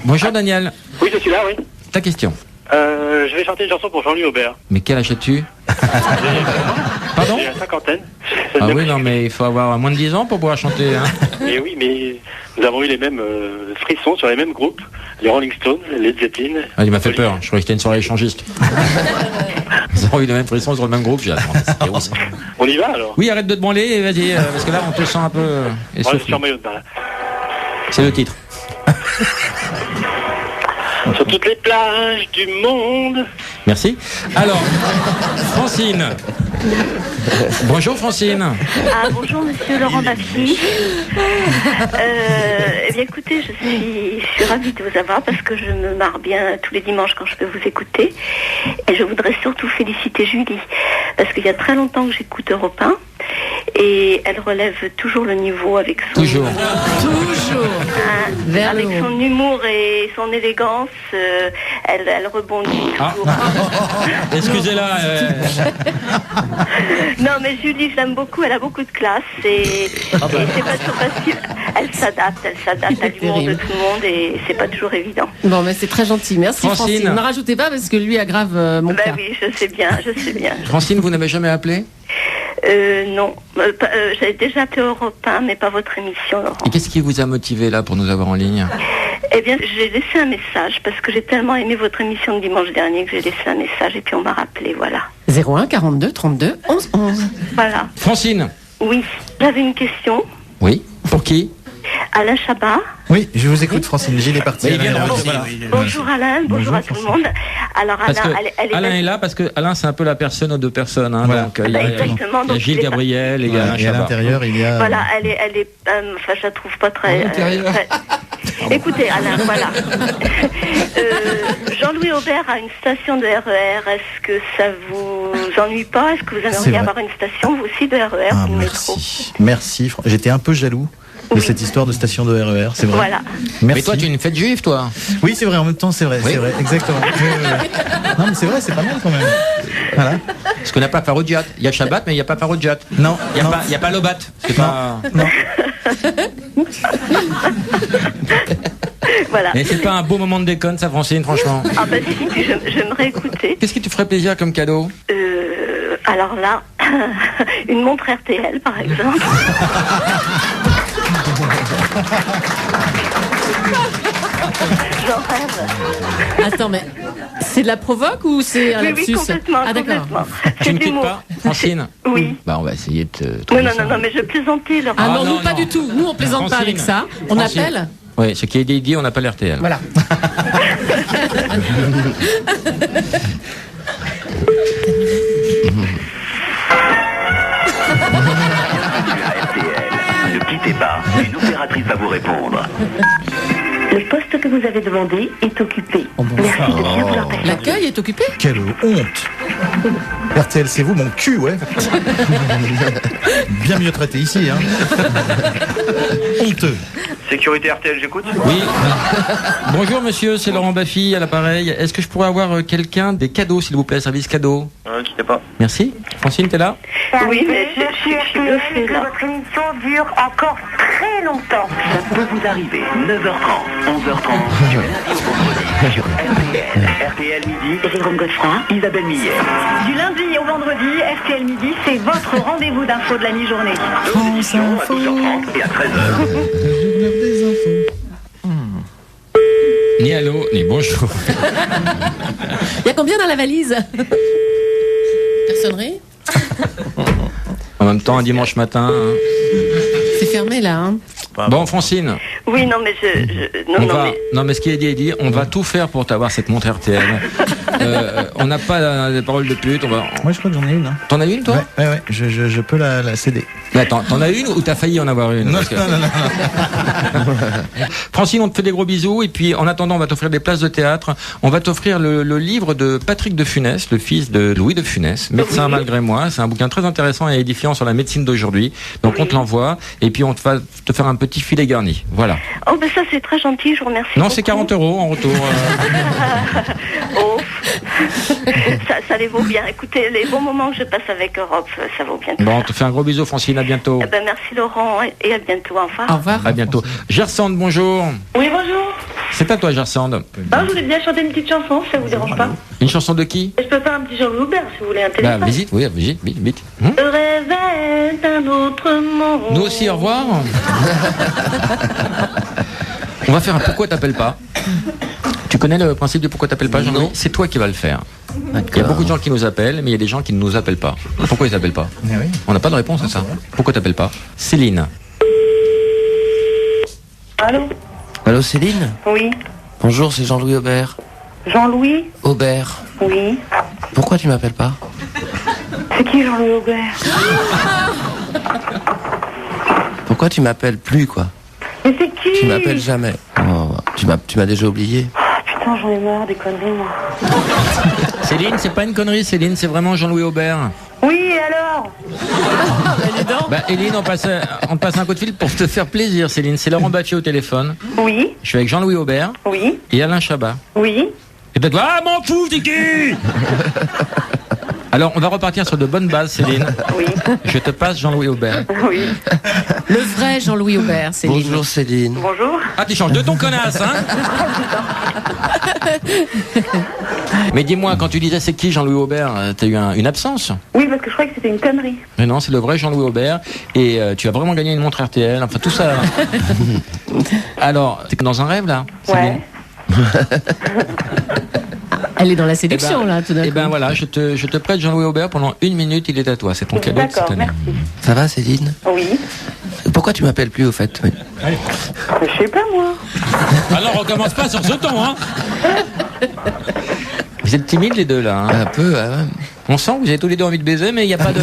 Bonjour, Daniel. Oui, je suis là, oui. Ta question. Je vais chanter une chanson pour Jean-Louis Aubert. Mais quel âge as-tu? Pardon? J'ai la cinquantaine. Ah oui, non, mais il faut avoir moins de 10 ans pour pouvoir chanter. Hein. Et oui, mais nous avons eu les mêmes frissons sur les mêmes groupes. Les Rolling Stones, les Led Zeppelin. Ah, il m'a fait peur. Je croyais que c'était une soirée échangiste. Ils ont eu les mêmes frissons sur le même groupe. J'ai dit, attends, c'était où, ça? On y va alors? Oui, arrête de te branler et vas-y, parce que là, on te sent un peu Ouais, essoufflé. sur maillot de bain. C'est le titre. Sur toutes les plages du monde. Merci. Alors, Francine. Bonjour, Francine. Ah, bonjour monsieur Laurent Baffy. Eh bien écoutez, je suis ravie de vous avoir parce que je me marre bien tous les dimanches quand je peux vous écouter. Et je voudrais surtout féliciter Julie parce qu'il y a très longtemps que j'écoute Europe 1 et elle relève toujours le niveau avec son... Toujours. Vers le avec haut. son humour et son élégance, elle rebondit toujours. Excusez-la. Non mais Julie, je l'aime beaucoup, elle a beaucoup de classe et c'est pas toujours facile. Elle s'adapte à l'humour de tout le monde et c'est pas toujours évident. Bon, mais c'est très gentil. Merci, Francine. Francine. Ne rajoutez pas parce que lui aggrave mon Bah cas. oui, je sais bien. Francine, vous n'avez jamais appelé? Non, j'avais déjà appelé Europe 1, mais pas votre émission, Laurent. Et qu'est-ce qui vous a motivé là pour nous avoir en ligne? Eh bien, j'ai laissé un message parce que j'ai tellement aimé votre émission de dimanche dernier que j'ai laissé un message et puis on m'a rappelé, voilà. 01 42 32 11 11. Voilà. Francine. Oui, j'avais une question. Oui. Pour qui? Alain Chabat. Oui, je vous écoute, Francine. Gilles est parti. Oui, il vient de Alain, rentrer. voilà. Bonjour Alain, bonjour à tout le monde. Alors Parce Alain, que elle est Alain est là parce que Alain c'est un peu la personne aux deux personnes. Hein, Voilà. donc, il y a exactement, donc Gilles il est Gabriel et il y a Alain Et à Chabat. l'intérieur, il y a... Voilà, elle est enfin, je la trouve pas très... très- Écoutez, Alain, voilà. Jean-Louis Aubert a une station de RER. Est-ce que ça vous ennuie pas? Est-ce que vous C'est aimeriez vrai. avoir une station, vous aussi, de RER Ah, ou de métro? merci. J'étais un peu jaloux de cette histoire de station de RER, c'est vrai. Voilà. Merci. Mais toi tu es une fête juive toi? Oui, c'est vrai, en même temps, c'est vrai, Oui. c'est vrai, exactement. Non, mais c'est vrai, c'est pas mal quand même. Voilà. Parce qu'on n'a pas Farodiat. Il y a Shabbat mais il n'y a pas Farodiat. Non, Il non. n'y a pas Lobat. C'est pas... Voilà. Et c'est pas un beau moment de déconne ça, Francine, franchement. Ah bah si, puis j'aimerais écouter. Qu'est-ce qui te ferait plaisir comme cadeau? Alors là, une montre RTL, par exemple. J'en rêve. Attends, mais c'est de la provoque ou c'est un Oui, lapsus? complètement, Ah, d'accord. complètement. Tu C'est ne de quittes l'humour. pas, Francine? Oui. Bah on va essayer de te Non, trouver non, ça. non, mais je plaisantais, Laurent. Ah non, non, nous pas non. du tout. Nous on plaisante pas Francine. avec ça. On Francine. appelle. Oui, ce qui est dit, on appelle RTL. Voilà. Ne quittez pas, une opératrice va vous répondre. Le poste que vous avez demandé est occupé. Merci de bien vouloir patienter. L'accueil est occupé? Quelle honte. RTL, c'est vous, mon cul, ouais. Bien mieux traité ici, hein. Honteux. Sécurité RTL, j'écoute. Oui. Bonjour monsieur, c'est Laurent Baffy à l'appareil. Est-ce que je pourrais avoir quelqu'un des cadeaux, s'il vous plaît, service cadeau? Ne quittez pas. Merci. Francine, t'es là? Oui, mais je suis bluffée, là. Votre émission dure encore très longtemps. Ça peut vous arriver. 9h30, 11h30, du lundi au vendredi sur RTL. RTL Midi, Jérôme Godefroy. Isabelle Millet. Du lundi au vendredi, RTL Midi, c'est votre rendez-vous d'info de la mi-journée. Deux émissions à 12h30 et à 13h. Ni allô, ni bonjour. Il y a combien dans la valise? Personnerie? En même temps, un dimanche matin. Hein. C'est fermé là. Hein. Bon, Francine. Oui, non, mais Non, mais ce qui est dit est dit. On va tout faire pour t'avoir cette montre RTL. On n'a pas des paroles de pute. Moi, je crois que j'en ai une. Hein. T'en as une, toi? Ouais. Je peux la céder. Mais attends, t'en as une ou t'as failli en avoir une? Non. Francine, on te fait des gros bisous. Et puis, en attendant, on va t'offrir des places de théâtre. On va t'offrir le livre de Patrick de Funès, le fils de Louis de Funès, médecin malgré moi. C'est un bouquin très intéressant et édifiant sur la médecine d'aujourd'hui. Donc, on te l'envoie. Et puis, on va te faire un petit filet garni. Voilà. Oh, ben ça, c'est très gentil. Je vous remercie. Non, c'est 40 € en retour. Oh, ça les vaut bien. Écoutez, les bons moments que je passe avec Europe, ça vaut bien. Bon, on te fait un gros bisou, Francine. À bientôt. Eh ben, merci Laurent et à bientôt. Au revoir. Au revoir. À bientôt. Gersande, bonjour. Oui, bonjour. C'est à toi, Gersande. Je voulais bien chanter une petite chanson, ça vous dérange pas? Une chanson de qui? Je peux faire un petit Jean-Louis Aubert si vous voulez un téléphone. Vite. Vite. Le réveil d'un autre monde. Nous aussi, au revoir. On va faire un pourquoi t'appelles pas. Tu connais le principe du pourquoi t'appelles pas, Jean-Louis? C'est toi qui vas le faire. Il y a beaucoup de gens qui nous appellent, mais il y a des gens qui ne nous appellent pas. Pourquoi ils t'appellent pas? On n'a pas de réponse à ça. Pourquoi t'appelles pas? Céline. Allô? Allô, Céline? Oui. Bonjour, c'est Jean-Louis Aubert. Jean-Louis? Aubert. Oui. Pourquoi tu m'appelles pas? C'est qui Jean-Louis Aubert? Pourquoi tu m'appelles plus, quoi? Mais c'est qui? Tu m'appelles jamais. Oh, tu m'as déjà oublié. Putain, j'en ai marre des conneries, moi. Céline, c'est pas une connerie, Céline, c'est vraiment Jean-Louis Aubert. Oui, et alors? Éline, on passe un coup de fil pour te faire plaisir, Céline. C'est Laurent Baffie au téléphone. Oui. Je suis avec Jean-Louis Aubert. Oui. Et Alain Chabat. Oui. Et peut-être, m'en fous, c'est qui? Alors, on va repartir sur de bonnes bases, Céline. Oui. Je te passe Jean-Louis Aubert. Oui. Le vrai Jean-Louis Aubert, Céline. Bonjour, Céline. Bonjour. Ah, tu changes de ton connasse, hein? Mais dis-moi, quand tu disais c'est qui Jean-Louis Aubert, t'as eu une absence? Oui, parce que je croyais que c'était une connerie. Mais non, c'est le vrai Jean-Louis Aubert. Et tu as vraiment gagné une montre RTL. Enfin, tout ça. Alors, t'es que dans un rêve, là? Ouais. Elle est dans la séduction, là, tout d'un coup. Eh ben voilà, je te prête Jean-Louis Aubert pendant 1 minute, il est à toi. C'est ton cadeau de cette année. Merci. Ça va, Céline? Oui. Pourquoi tu m'appelles plus, au fait? Oui. Je sais pas, moi. Alors, on recommence pas sur ce ton, hein? Vous êtes timides, les deux, là, hein? Un peu, ouais. On sent que vous avez tous les deux envie de baiser, mais il n'y a pas de...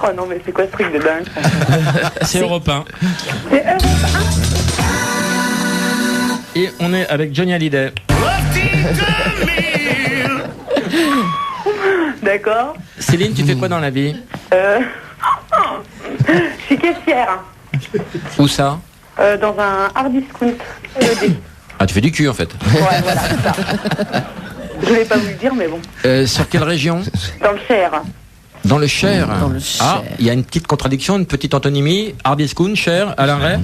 Oh non, mais c'est quoi ce truc de dingue? C'est Europe 1. C'est Europe 1. Et on est avec Johnny Hallyday. D'accord. Céline, tu fais quoi dans la vie? Je suis caissière. Où ça? Dans un hard discount. Ah, tu fais du cul, en fait. Ouais, voilà, c'est ça. Je voulais pas vous le dire, mais bon. Sur quelle région? Dans le Cher. Dans le Cher. Dans le Cher. Ah, il y a une petite contradiction, une petite antonymie. Hardiscoon, Cher, Alain Ray.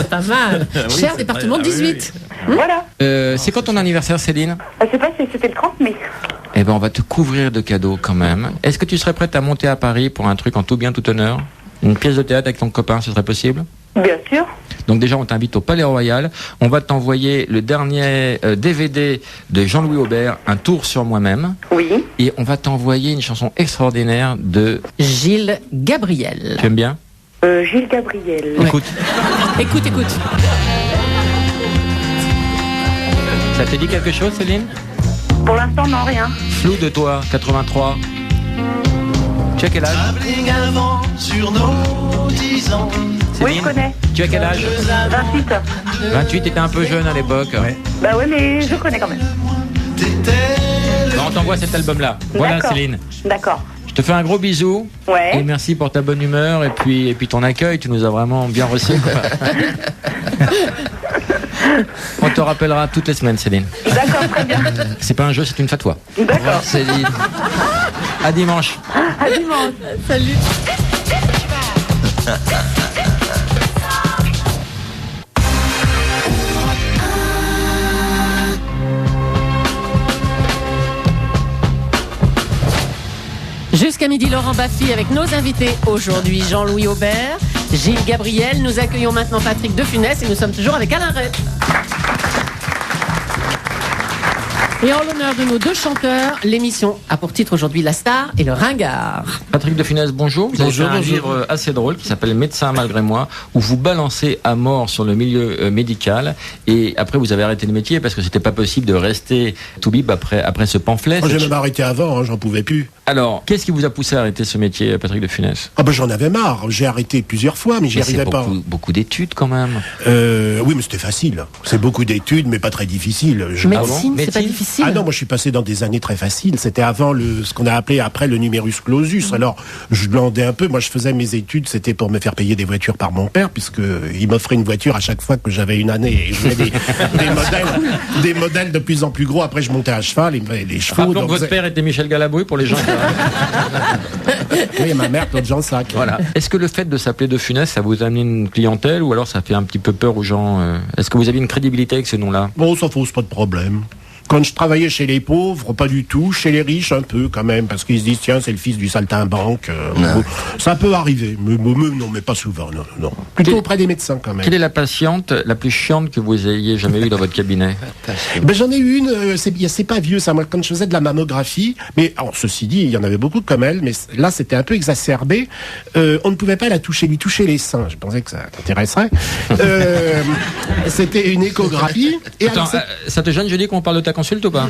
Pas mal. Cher, département 18. Voilà. C'est quand ton anniversaire, Céline? Je sais pas si c'était le 30 mai. Eh ben, on va te couvrir de cadeaux quand même. Est-ce que tu serais prête à monter à Paris pour un truc en tout bien, tout honneur? Une pièce de théâtre avec ton copain, ce serait possible? Bien sûr. Donc déjà, on t'invite au Palais Royal. On va t'envoyer le dernier DVD de Jean-Louis Aubert, Un tour sur moi-même. Oui. Et on va t'envoyer une chanson extraordinaire de Gilles Gabriel. Tu aimes bien? Gilles Gabriel. Ouais. Écoute. Écoute. Ça te dit quelque chose, Céline? Pour l'instant, non, rien. Flou de toi, 83. Tu as quel âge? Sur nos 10 ans. Oui, je connais. Tu as quel âge? 28. 28, t'étais un peu jeune à l'époque. Ouais. Bah ouais, mais je connais quand même. Bon, on t'envoie cet album-là. Voilà, D'accord. Céline. D'accord. Je te fais un gros bisou. Ouais. Et merci pour ta bonne humeur et puis ton accueil. Tu nous as vraiment bien reçus. On te rappellera toutes les semaines, Céline. D'accord, très bien. C'est pas un jeu, c'est une fatwa. D'accord. Céline. À dimanche. À dimanche. Salut. Jusqu'à midi, Laurent Baffie avec nos invités aujourd'hui, Jean-Louis Aubert, Gilles Gabriel. Nous accueillons maintenant Patrick de Funès et nous sommes toujours avec Alain Ray. Et en l'honneur de nos deux chanteurs, l'émission a pour titre aujourd'hui La Star et le Ringard. Patrick de Funès, bonjour. Vous avez fait un livre assez drôle qui s'appelle Médecin malgré moi, où vous balancez à mort sur le milieu médical. Et après, vous avez arrêté le métier parce que c'était pas possible de rester tout bib après ce pamphlet. J'ai même arrêté avant, j'en pouvais plus. Alors, qu'est-ce qui vous a poussé à arrêter ce métier, Patrick de Funès? J'en avais marre. J'ai arrêté plusieurs fois, mais j'y arrivais pas. Beaucoup d'études quand même. Oui, mais c'était facile. C'est beaucoup d'études, mais pas très difficile. Médecine, c'est pas difficile. Ah non, moi je suis passé dans des années très faciles. C'était avant ce qu'on a appelé après le numerus clausus. Alors, je glandais un peu. Moi, je faisais mes études, c'était pour me faire payer des voitures par mon père, puisque il m'offrait une voiture à chaque fois que j'avais une année. Et je voulais des modèles de plus en plus gros. Après, je montais à cheval, les chevaux. Rappelons que votre père était Michel Galabru pour les gens. Oui, ma mère, Claude Jansac. Voilà. Est-ce que le fait de s'appeler de Funès, ça vous a amené une clientèle ou alors ça fait un petit peu peur aux gens? Est-ce que vous avez une crédibilité avec ce nom-là? Bon, ça pose pas de problème. Quand je travaillais chez les pauvres, pas du tout. Chez les riches, un peu quand même, parce qu'ils se disent tiens, c'est le fils du saltimbanque. Ça peut arriver, mais pas souvent. Non. Plutôt auprès des médecins quand même. Quelle est la patiente la plus chiante que vous ayez jamais eue dans votre cabinet? J'en ai eu une. C'est pas vieux ça. Moi, quand je faisais de la mammographie, mais ceci dit, il y en avait beaucoup comme elle, mais là, c'était un peu exacerbé. On ne pouvait pas lui toucher les seins. Je pensais que ça t'intéresserait. C'était une échographie. Et attends, ça te gêne, je dis qu'on parle de ta consulte ou pas?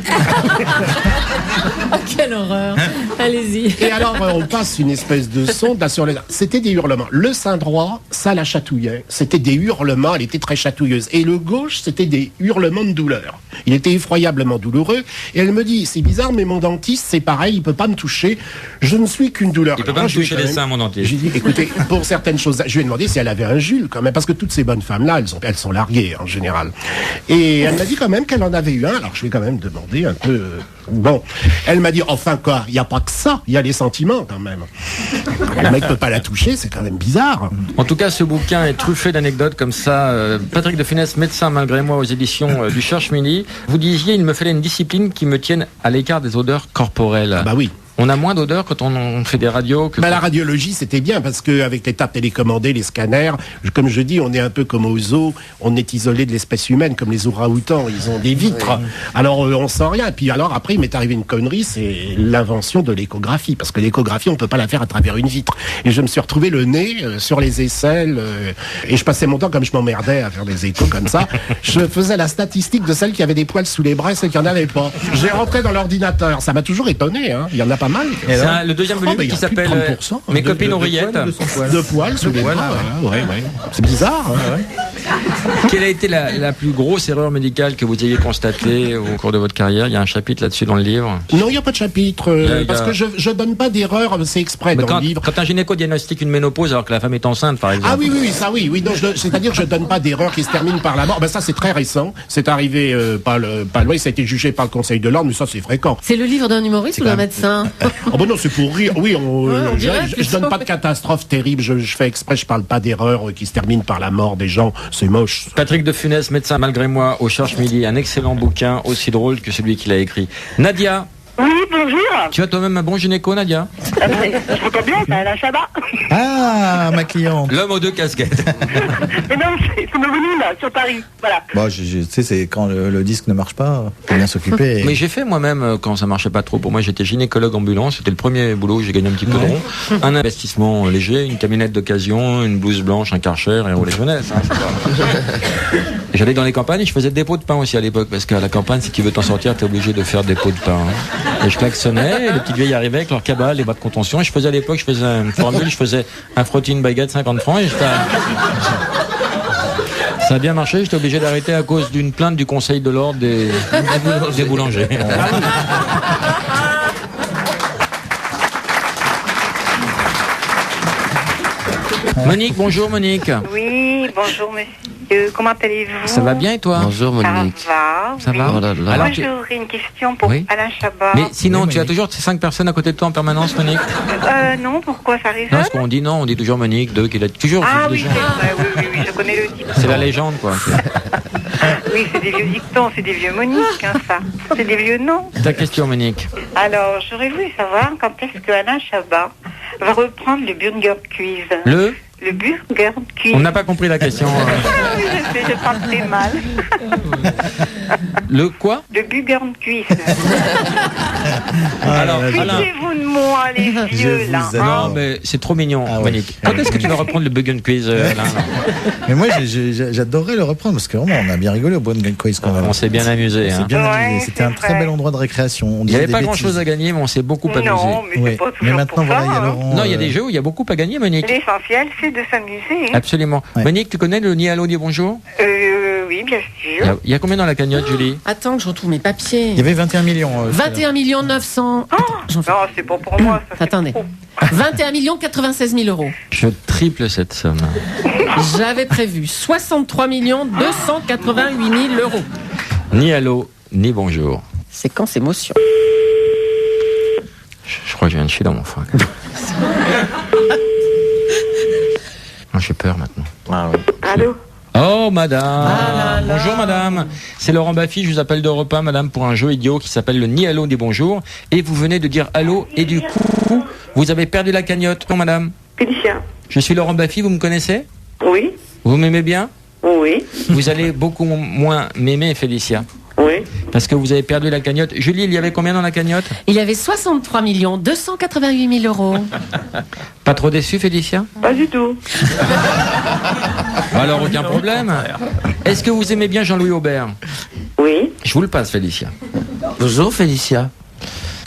Quelle horreur. Allez-y. Et alors, on passe une espèce de sonde là sur les... C'était des hurlements. Le sein droit, ça la chatouillait. C'était des hurlements, elle était très chatouilleuse. Et le gauche, c'était des hurlements de douleur. Il était effroyablement douloureux. Et elle me dit, c'est bizarre, mais mon dentiste, c'est pareil, il peut pas me toucher. Je ne suis qu'une douleur. Il peut pas me toucher les seins, mon dentiste. J'ai dit, écoutez, pour certaines choses, je lui ai demandé si elle avait un Jules quand même, parce que toutes ces bonnes femmes-là, elles sont larguées en général. Et elle m'a dit quand même qu'elle en avait eu un. Alors je lui ai quand même demandé un peu... Bon, elle m'a dit, enfin quoi, il n'y a pas que ça, il y a les sentiments quand même. Le mec peut pas la toucher, c'est quand même bizarre. En tout cas, ce bouquin est truffé d'anecdotes comme ça. Patrick de Funès, Médecin malgré moi, aux éditions du Cherche-Midi. Vous disiez, il me fallait une discipline qui me tienne à l'écart des odeurs corporelles. Ah bah oui. On a moins d'odeurs quand on fait des radios que... La radiologie, c'était bien, parce qu'avec les tables télécommandées, les scanners, comme je dis, on est un peu comme aux zoos, on est isolé de l'espèce humaine, comme les orang-outans, ils ont des vitres. Oui. Alors, on sent rien. Puis alors, après, il m'est arrivé une connerie, c'est l'invention de l'échographie, parce que l'échographie, on peut pas la faire à travers une vitre. Et je me suis retrouvé le nez sur les aisselles, et je passais mon temps, comme je m'emmerdais à faire des échos comme ça, je faisais la statistique de celles qui avaient des poils sous les bras et celles qui en avaient pas. J'ai rentré dans l'ordinateur. Ça m'a toujours étonné, hein. Il y en a pas mal. C'est le deuxième volume qui s'appelle Mes copines oreillettes. De poils sous les bras. Ouais. C'est bizarre. Hein. Quelle a été la plus grosse erreur médicale que vous ayez constatée au cours de votre carrière? Il y a un chapitre là-dessus dans le livre? Non, il n'y a pas de chapitre. Parce que je donne pas d'erreur, c'est exprès dans le livre. Quand un gynéco diagnostique une ménopause alors que la femme est enceinte, par exemple. Ah oui, ça oui. C'est-à-dire que je donne pas d'erreur qui se termine par la mort. Ça, c'est très récent. C'est arrivé pas loin. Ça a été jugé par le Conseil de l'Ordre, mais ça, c'est fréquent. C'est le livre d'un humoriste ou d'un médecin? Non, c'est pour rire. Oui, je donne pas de catastrophe terrible. Je fais exprès, je parle pas d'erreur qui se termine par la mort des gens. C'est moche. Patrick de Funès, Médecin malgré moi, au Cherche-Midi. Un excellent bouquin, aussi drôle que celui qu'il a écrit. Nadia. Oui, bonjour. Tu as toi-même un bon gynéco, Nadia? Je m'entends bien, c'est Alain Chabat. Ah, ma cliente. L'homme aux deux casquettes. Mais non, c'est venu là, sur Paris. Voilà. Bon, tu sais, c'est quand le disque ne marche pas, faut bien s'occuper. Mais j'ai fait moi-même, quand ça marchait pas trop. Pour moi, j'étais gynécologue ambulant. C'était le premier boulot où j'ai gagné un petit peu de rond. Un investissement léger, une camionnette d'occasion, une blouse blanche, un Karcher et un roulet jeunesse. J'allais dans les campagnes et je faisais des pots de pain aussi à l'époque. Parce qu'à la campagne, si tu veux t'en sortir, t'es obligé de faire des pots de pain. Et je klaxonnais, et les petites vieilles arrivaient avec leur cabale, les bas de contention. Et je faisais à l'époque, une formule, je faisais un frottis, une baguette, 50 francs. Et ça a bien marché, j'étais obligé d'arrêter à cause d'une plainte du Conseil de l'Ordre des boulangers. Monique, bonjour Monique. Oui, bonjour monsieur. Comment allez-vous? Ça va bien et toi? Bonjour Monique. Ça va. Oh là là. Alors, moi j'aurais une question pour Alain Chabat. Mais sinon, tu as toujours ces 5 personnes à côté de toi en permanence, Monique? Non, pourquoi ça résonne? Non, parce qu'on dit non, on dit toujours Monique, 2, qu'il a toujours. Ah oui, oui, je connais le type. C'est la légende, quoi. Oui, c'est des vieux dictons, c'est des vieux Monique, hein, ça. C'est des vieux noms. Ta question, Monique. Alors, j'aurais voulu savoir quand est-ce que Alain Chabat va reprendre le Burger Quiz. Le Burger Quiz. On n'a pas compris la question. Oui, je sais, je parle très mal. Le quoi? De Bugerncuisse. Alors, Alain. Foutez-vous de moi, les vieux, là. Non, mais c'est trop mignon, Monique. Quand est-ce que tu vas reprendre le Buggen Quiz, Alain? Mais moi, j'adorais le reprendre parce que vraiment, on a bien rigolé au Buggen Quiz quand même. On s'est bien amusé. On s'est bien amusé. C'était un très bel endroit de récréation. Il n'y avait pas grand-chose à gagner, mais on s'est beaucoup amusé. Non, mais c'est pas toujours mais maintenant, pour ça, voilà, il y a Laurent. Non, il y a des jeux où il y a beaucoup à gagner, Monique. L'essentiel, c'est de s'amuser. Absolument. Monique, tu connais le ni allô ni bonjour? Oui, bien sûr. Il y a combien dans la cagnotte, Julie? Attends que je retrouve mes papiers. Il y avait 21 millions. 21 millions 900. Non, c'est pas pour moi. Ça, attendez. 21 millions 96 000 euros. Je triple cette somme. J'avais prévu 63 millions 288 000 euros. Ni allô, ni bonjour. Séquence émotion. Je crois que je viens de chier dans mon foin. J'ai peur maintenant. Allô? Oh, madame. Bonjour, madame. C'est Laurent Baffy, je vous appelle d'Europe 1, madame, pour un jeu idiot qui s'appelle le Ni allô, ni bonjour. Et vous venez de dire allô, et du coup, vous avez perdu la cagnotte. Non, madame? Félicia. Je suis Laurent Baffy, vous me connaissez? Oui. Vous m'aimez bien? Oui. Vous allez beaucoup moins m'aimer, Félicia. Oui. Parce que vous avez perdu la cagnotte. Julie, il y avait combien dans la cagnotte? Il y avait 63 millions 288 000 euros. Pas trop déçu, Félicia? Pas du tout. Alors, aucun problème. Est-ce que vous aimez bien Jean-Louis Aubert? Oui. Je vous le passe, Félicia. Bonjour Félicia.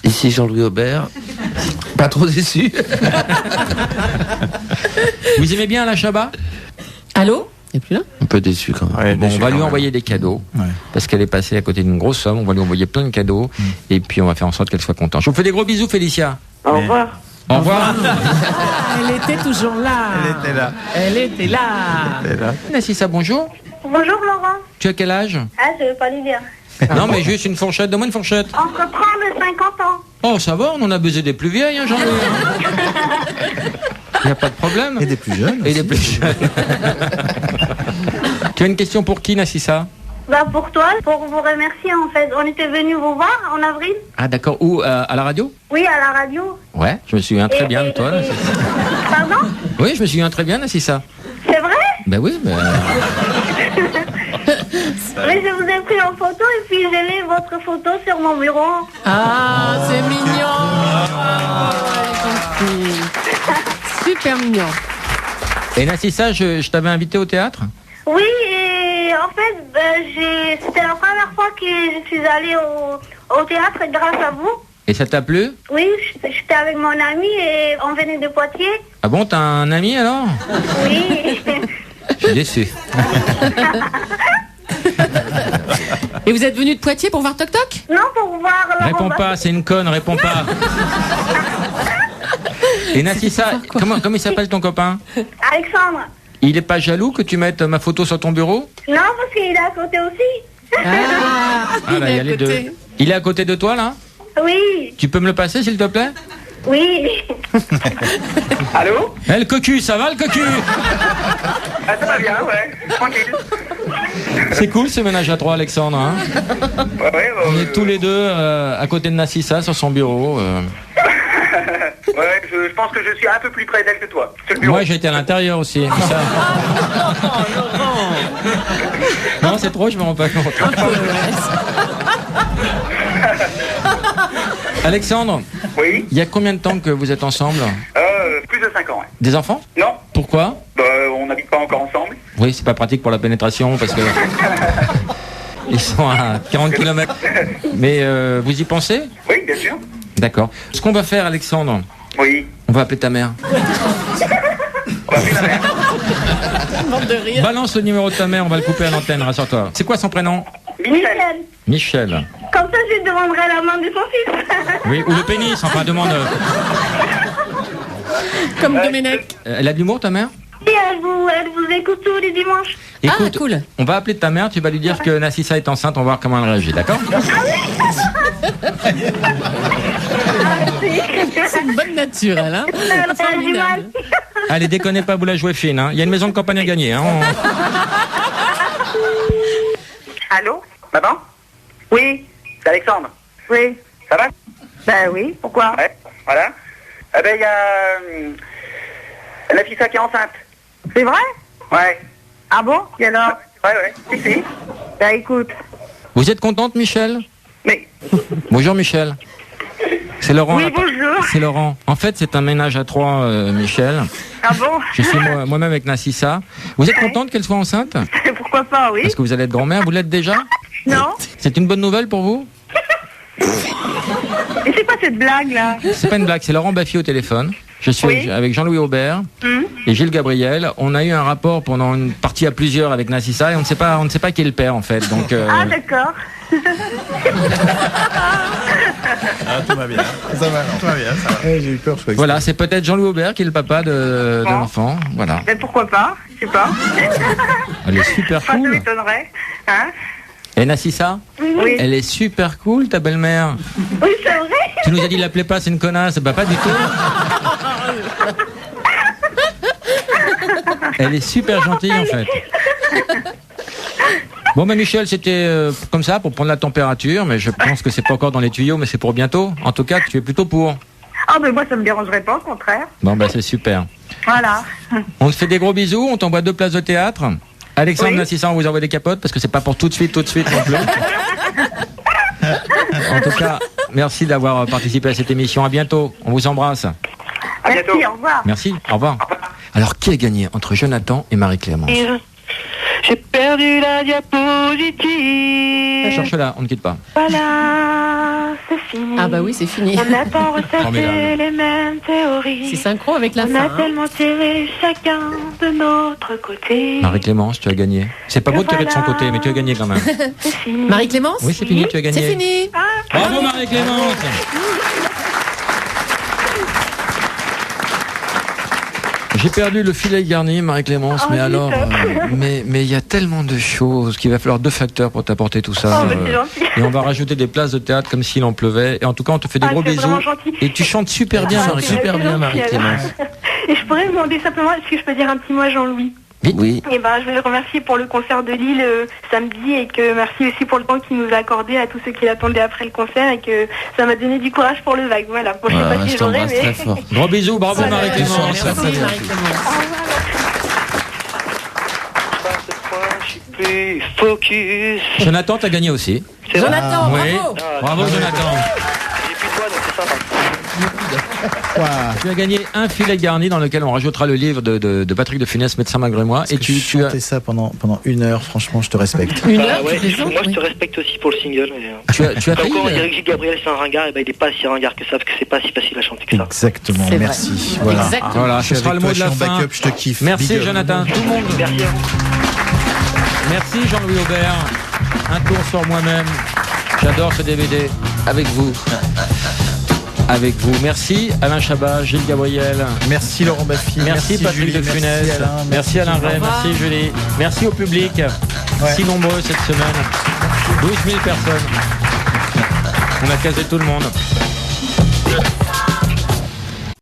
Ici Jean-Louis Aubert. Pas trop déçu. Vous aimez bien Alain Chabat? Allô? Il n'est plus là? Un peu déçu quand même. Bon, on va lui envoyer des cadeaux. Parce qu'elle est passée à côté d'une grosse somme. On va lui envoyer plein de cadeaux. Et puis on va faire en sorte qu'elle soit contente. Je vous fais des gros bisous, Félicia. Au revoir. Au revoir. Elle était toujours là. Elle était là. Elle était là. Nassissa, bonjour. Bonjour Laurent. Tu as quel âge? Ah, je veux pas lui dire. Non, mais juste une fourchette. Donne-moi une fourchette. Entre 30 et 50 ans. Oh, ça va, on en a baisé des plus vieilles, hein, Jean-Louis. Il n'y a pas de problème. Et des plus jeunes. Et des plus jeunes. Tu as une question pour qui, Nassissa? Bah pour toi, pour vous remercier en fait. On était venus vous voir en avril. Ah, d'accord. Où? À la radio? Oui, à la radio. Ouais, je me souviens très bien de toi, Nassissa. Pardon? Oui, je me souviens très bien, Nassissa. C'est vrai? Ben oui, mais... Mais je vous ai pris en photo et puis j'ai mis votre photo sur mon bureau. Ah, c'est mignon. Ah, elle est gentille. Super mignon. Et Nassissa, je t'avais invité au théâtre? Oui, et en fait, c'était la première fois que je suis allée au théâtre grâce à vous. Et ça t'a plu? Oui, j'étais avec mon ami et on venait de Poitiers. Ah bon, t'as un ami alors? Oui. Je suis déçu. Et vous êtes venu de Poitiers pour voir Toc Toc? Non, pour voir Laurent Réponds pas, Baffy. c'est une conne, réponds pas. Et Nassissa, comment il s'appelle ton copain? Alexandre. Il est pas jaloux que tu mettes ma photo sur ton bureau? Non, parce qu'il est à côté aussi. Ah, là, il y a les deux. Il est à côté de toi, là? Oui. Tu peux me le passer, s'il te plaît? Oui. Allô? Eh, le cocu, ça va, le cocu? Ah, ça va bien, ouais. Tranquille. C'est cool, ce ménage à trois, Alexandre, hein? Ouais, On est tous les deux à côté de Nassissa, sur son bureau. Ouais, je pense que je suis un peu plus près d'elle que toi. C'est le bureau. Moi, j'étais à l'intérieur aussi. Non, c'est trop, je me rends pas compte. Alexandre, Oui. il y a combien de temps que vous êtes ensemble? Plus de 5 ans, ouais. Des enfants? Non, Pourquoi? on n'habite pas encore ensemble. Oui, c'est pas pratique pour la pénétration parce que ils sont à 40 km. Mais vous y pensez? Oui, bien sûr. D'accord. Ce qu'on va faire, Alexandre, Oui. on va appeler ta mère. On va appeler la mère. De rire. Balance le numéro de ta mère, on va le couper à l'antenne, rassure-toi. C'est quoi son prénom? Michel. Michel. Comme ça, je lui demanderai la main de son fils. Oui, ou le pénis, enfin demande. Comme Domenech. Elle a de l'humour, ta mère? Et elle vous écoute tous les dimanches. Écoute, Ah, cool. on va appeler ta mère, tu vas lui dire que Nassissa est enceinte, on va voir comment elle réagit, d'accord? C'est une bonne nature, elle, hein? Formidable. Allez, déconnez pas, vous la jouez fine, hein. Il y a une maison de campagne à gagner, hein. Allô? Maman? Oui, c'est Alexandre. Oui. Ça va? Ben oui, pourquoi? Ouais, voilà. Eh ben, il y a Nassissa qui est enceinte. C'est vrai? Ouais. Ah bon? Et alors? Ouais, ouais. Si, si. Ben écoute, Vous êtes contente, Michel? Oui. Bonjour, Michel. C'est Laurent. Oui, bonjour. C'est Laurent. En fait, c'est un ménage à trois, Michel. Ah bon? Je suis moi-même avec Nassissa. Vous êtes contente qu'elle soit enceinte? Pourquoi pas, oui. Parce que vous allez être grand-mère. Vous l'êtes déjà? Non. C'est une bonne nouvelle pour vous? Et c'est quoi cette blague là? C'est pas une blague, c'est Laurent Baffy au téléphone. Je suis avec Jean-Louis Aubert et Gilles Gabriel. On a eu un rapport pendant une partie à plusieurs avec Nassissa et on ne sait pas qui est le père en fait. Donc, Ah d'accord. Tout va bien. Ça va, tout va bien. Ça va. J'ai eu peur. Je crois que voilà, c'est peut-être Jean-Louis Aubert qui est le papa de l'enfant. Voilà. Mais pourquoi pas? Je sais pas. Elle est super Enfin, ça cool. m'étonnerait. Hein? Et Nassissa? Oui. Elle est super cool, ta belle-mère. Oui, c'est vrai. Tu nous as dit l'appelez pas, c'est une connasse. Bah pas du tout. Elle est super gentille en fait. Bon mais Michel, c'était comme ça pour prendre la température, mais je pense que c'est pas encore dans les tuyaux, mais c'est pour bientôt. En tout cas, tu es plutôt pour. Ah mais moi ça me dérangerait pas, au contraire. Bon bah c'est super. Voilà. On te fait des gros bisous, on t'envoie 2 places de théâtre. Alexandre Nassissa, on vous envoie des capotes parce que c'est pas pour tout de suite non plus. En tout cas, merci d'avoir participé à cette émission. À bientôt. On vous embrasse. À bientôt. Merci, au revoir. Merci, au revoir. Alors, qui a gagné entre Jonathan et Marie-Clémence? J'ai perdu la diapositive. Cherche-la, on ne quitte pas. Voilà, c'est fini. Ah bah oui, c'est fini. On a tant recherché Formidable. les mêmes théories. C'est synchro avec la On fin. a tellement tiré chacun de notre côté. Marie-Clémence, tu as gagné. C'est pas beau de tirer de son côté, mais tu as gagné quand même. C'est fini. Marie-Clémence? Oui, c'est fini, tu as gagné. C'est fini. Bravo Marie-Clémence. J'ai perdu le filet garni, Marie-Clémence, mais alors, mais il y a tellement de choses qu'il va falloir 2 facteurs pour t'apporter tout ça. C'est gentil. Et on va rajouter des places de théâtre comme s'il en pleuvait. Et en tout cas, on te fait des gros c'est bisous. vraiment gentil. Et tu chantes super bien, Ah, c'est gentil, alors. Marie-Clémence. Et je pourrais vous demander simplement, est-ce que je peux dire un petit mot à Jean-Louis? Oui. Et ben, je vais le remercier pour le concert de Lille samedi et que merci aussi pour le temps qu'il nous a accordé à tous ceux qui l'attendaient après le concert et que ça m'a donné du courage pour le vague. Voilà. Bon, je sais pas si j'aurais, mais... Gros bisous, bravo Voilà. Marie-Clémence. Merci Marie-Clémence. Plus focus. Jonathan, t'as gagné aussi. Jonathan, Oui. bravo. Bravo Jonathan. J'ai plus de doigts, donc c'est sympa. Tu as gagné un filet garni dans lequel on rajoutera le livre de Patrick de Funès, médecin malgré moi. Et tu as chanté ça pendant 1 heure, franchement, je te respecte. Une heure, Ouais, tu plaisantes, moi je oui. te respecte aussi pour le single. Mais, tu as Comme failli. quoi, on dirait que Gilles Gabriel c'est un ringard, et ben il est pas si ringard que ça, parce que c'est pas si facile à chanter que ça. Exactement, C'est merci. vrai. Voilà. Exactement. Voilà, Je suis ce sera avec le mot toi, de la je suis en fin. backup, je te kiffe. Merci Big up. Jonathan, tout le monde. Merci à vous. Merci Jean-Louis Aubert. Un tour sur moi-même. J'adore ce DVD. Avec vous. Avec vous. Merci Alain Chabat, Gilles Gabriel. Merci Laurent Baffy. Merci Patrick Julie, de Funès. Merci Alain. Merci Alain Ray. revoir. Merci Julie. Merci au public. Si nombreux cette semaine. 12 000 personnes. On a casé tout le monde.